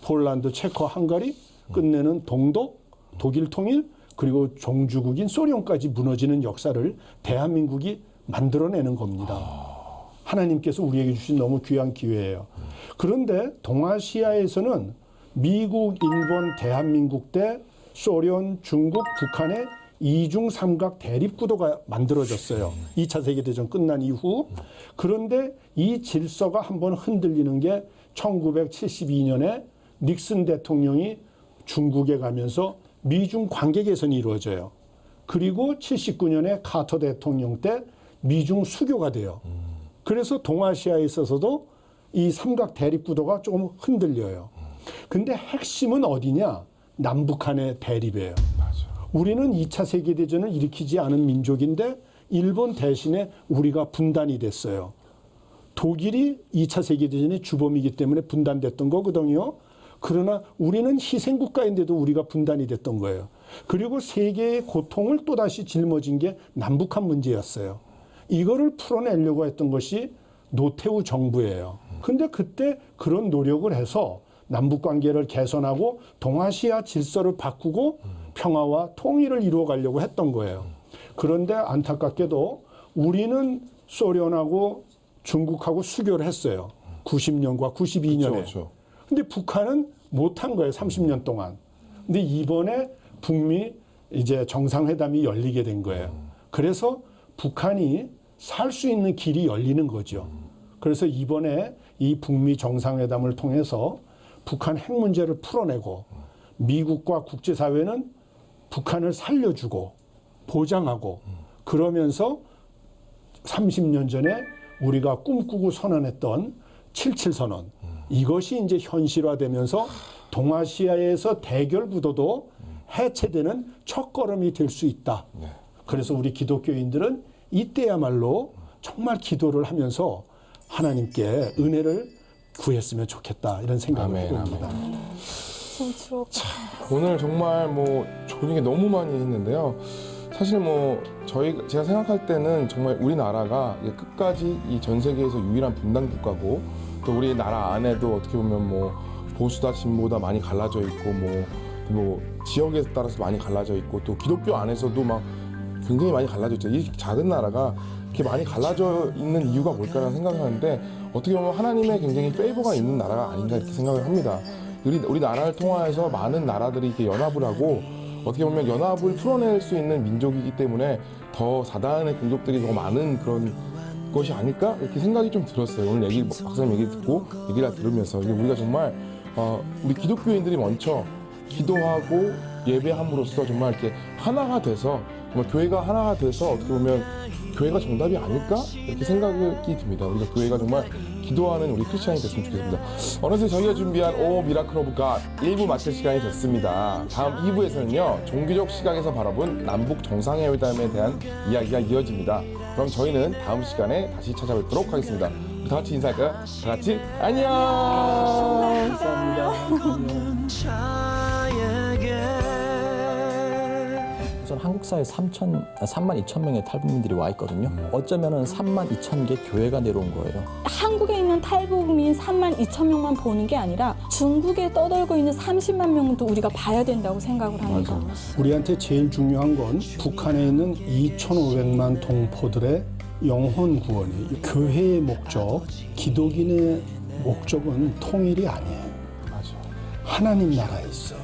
폴란드, 체코, 헝가리 끝내는 동독, 독일 통일 그리고 종주국인 소련까지 무너지는 역사를 대한민국이 만들어내는 겁니다. 하나님께서 우리에게 주신 너무 귀한 기회예요. 그런데 동아시아에서는 미국, 일본, 대한민국 대 소련, 중국, 북한의 이중 삼각 대립구도가 만들어졌어요. 2차 세계대전 끝난 이후. 그런데 이 질서가 한번 흔들리는 게 1972년에 닉슨 대통령이 중국에 가면서 미중 관계 개선이 이루어져요. 그리고 79년에 카터 대통령 때 미중 수교가 돼요. 그래서 동아시아에 있어서도 이 삼각 대립구도가 조금 흔들려요. 근데 핵심은 어디냐? 남북한의 대립이에요. 우리는 2차 세계대전을 일으키지 않은 민족인데 일본 대신에 우리가 분단이 됐어요. 독일이 2차 세계대전의 주범이기 때문에 분단됐던 거거든요. 그러나 우리는 희생국가인데도 우리가 분단이 됐던 거예요. 그리고 세계의 고통을 또다시 짊어진 게 남북한 문제였어요. 이거를 풀어내려고 했던 것이 노태우 정부예요. 근데 그때 그런 노력을 해서 남북관계를 개선하고 동아시아 질서를 바꾸고 평화와 통일을 이루어가려고 했던 거예요. 그런데 안타깝게도 우리는 소련하고 중국하고 수교를 했어요. 90년과 92년에. 그렇죠. 근데 북한은 못한 거예요. 30년 동안. 근데 이번에 북미 이제 정상회담이 열리게 된 거예요. 그래서 북한이 살 수 있는 길이 열리는 거죠. 그래서 이번에 이 북미 정상회담을 통해서 북한 핵 문제를 풀어내고 미국과 국제사회는 북한을 살려주고 보장하고 그러면서 30년 전에 우리가 꿈꾸고 선언했던 77선언 이것이 이제 현실화되면서 동아시아에서 대결 구도도 해체되는 첫걸음이 될 수 있다. 그래서 우리 기독교인들은 이때야말로 정말 기도를 하면서 하나님께 은혜를 구했으면 좋겠다 이런 생각을 해봅니다. 오늘 정말 뭐 좋은 얘기 너무 많이 했는데요. 사실 뭐 제가 생각할 때는 정말 우리나라가 끝까지 이 전 세계에서 유일한 분단 국가고 또 우리나라 안에도 어떻게 보면 뭐 보수다 진보다 많이 갈라져 있고 뭐 지역에 따라서 많이 갈라져 있고 또 기독교 안에서도 막 굉장히 많이 갈라져 있죠. 이 작은 나라가 이렇게 많이 갈라져 있는 이유가 뭘까라는 생각을 하는데 어떻게 보면 하나님의 굉장히 페이버가 있는 나라가 아닌가 이렇게 생각을 합니다. 우리 나라를 통하여서 많은 나라들이 이렇게 연합을 하고 어떻게 보면 연합을 풀어낼 수 있는 민족이기 때문에 더 사단의 공격들이 더 많은 그런 것이 아닐까 이렇게 생각이 좀 들었어요. 오늘 박사님 얘기 듣고 얘기를 들으면서 우리가 정말 우리 기독교인들이 먼저 기도하고 예배함으로써 정말 이렇게 하나가 돼서 정말 교회가 하나가 돼서 어떻게 보면 교회가 정답이 아닐까 이렇게 생각이 듭니다. 우리가 교회가 정말 기도하는 우리 크리스찬이 됐으면 좋겠습니다. 어느새 저희가 준비한 오 미라클 오브 갓 1부 마칠 시간이 됐습니다. 다음 2부에서는요 종교적 시각에서 바라본 남북 정상회담에 대한 이야기가 이어집니다. 그럼 저희는 다음 시간에 다시 찾아뵙도록 하겠습니다. 우리 다 같이 인사할까요? 다 같이 안녕. 감사합니다. 우선 한국 사회에 3만 2천 명의 탈북민들이 와 있거든요. 어쩌면은 3만 2천 개 교회가 내려온 거예요. 한국에 있는 탈북민 3만 2천 명만 보는 게 아니라 중국에 떠돌고 있는 30만 명도 우리가 봐야 된다고 생각을 합니다. 우리한테 제일 중요한 건 북한에 있는 2,500만 동포들의 영혼 구원이에요. 교회의 목적, 기독인의 목적은 통일이 아니에요. 하나님 나라에 있어요.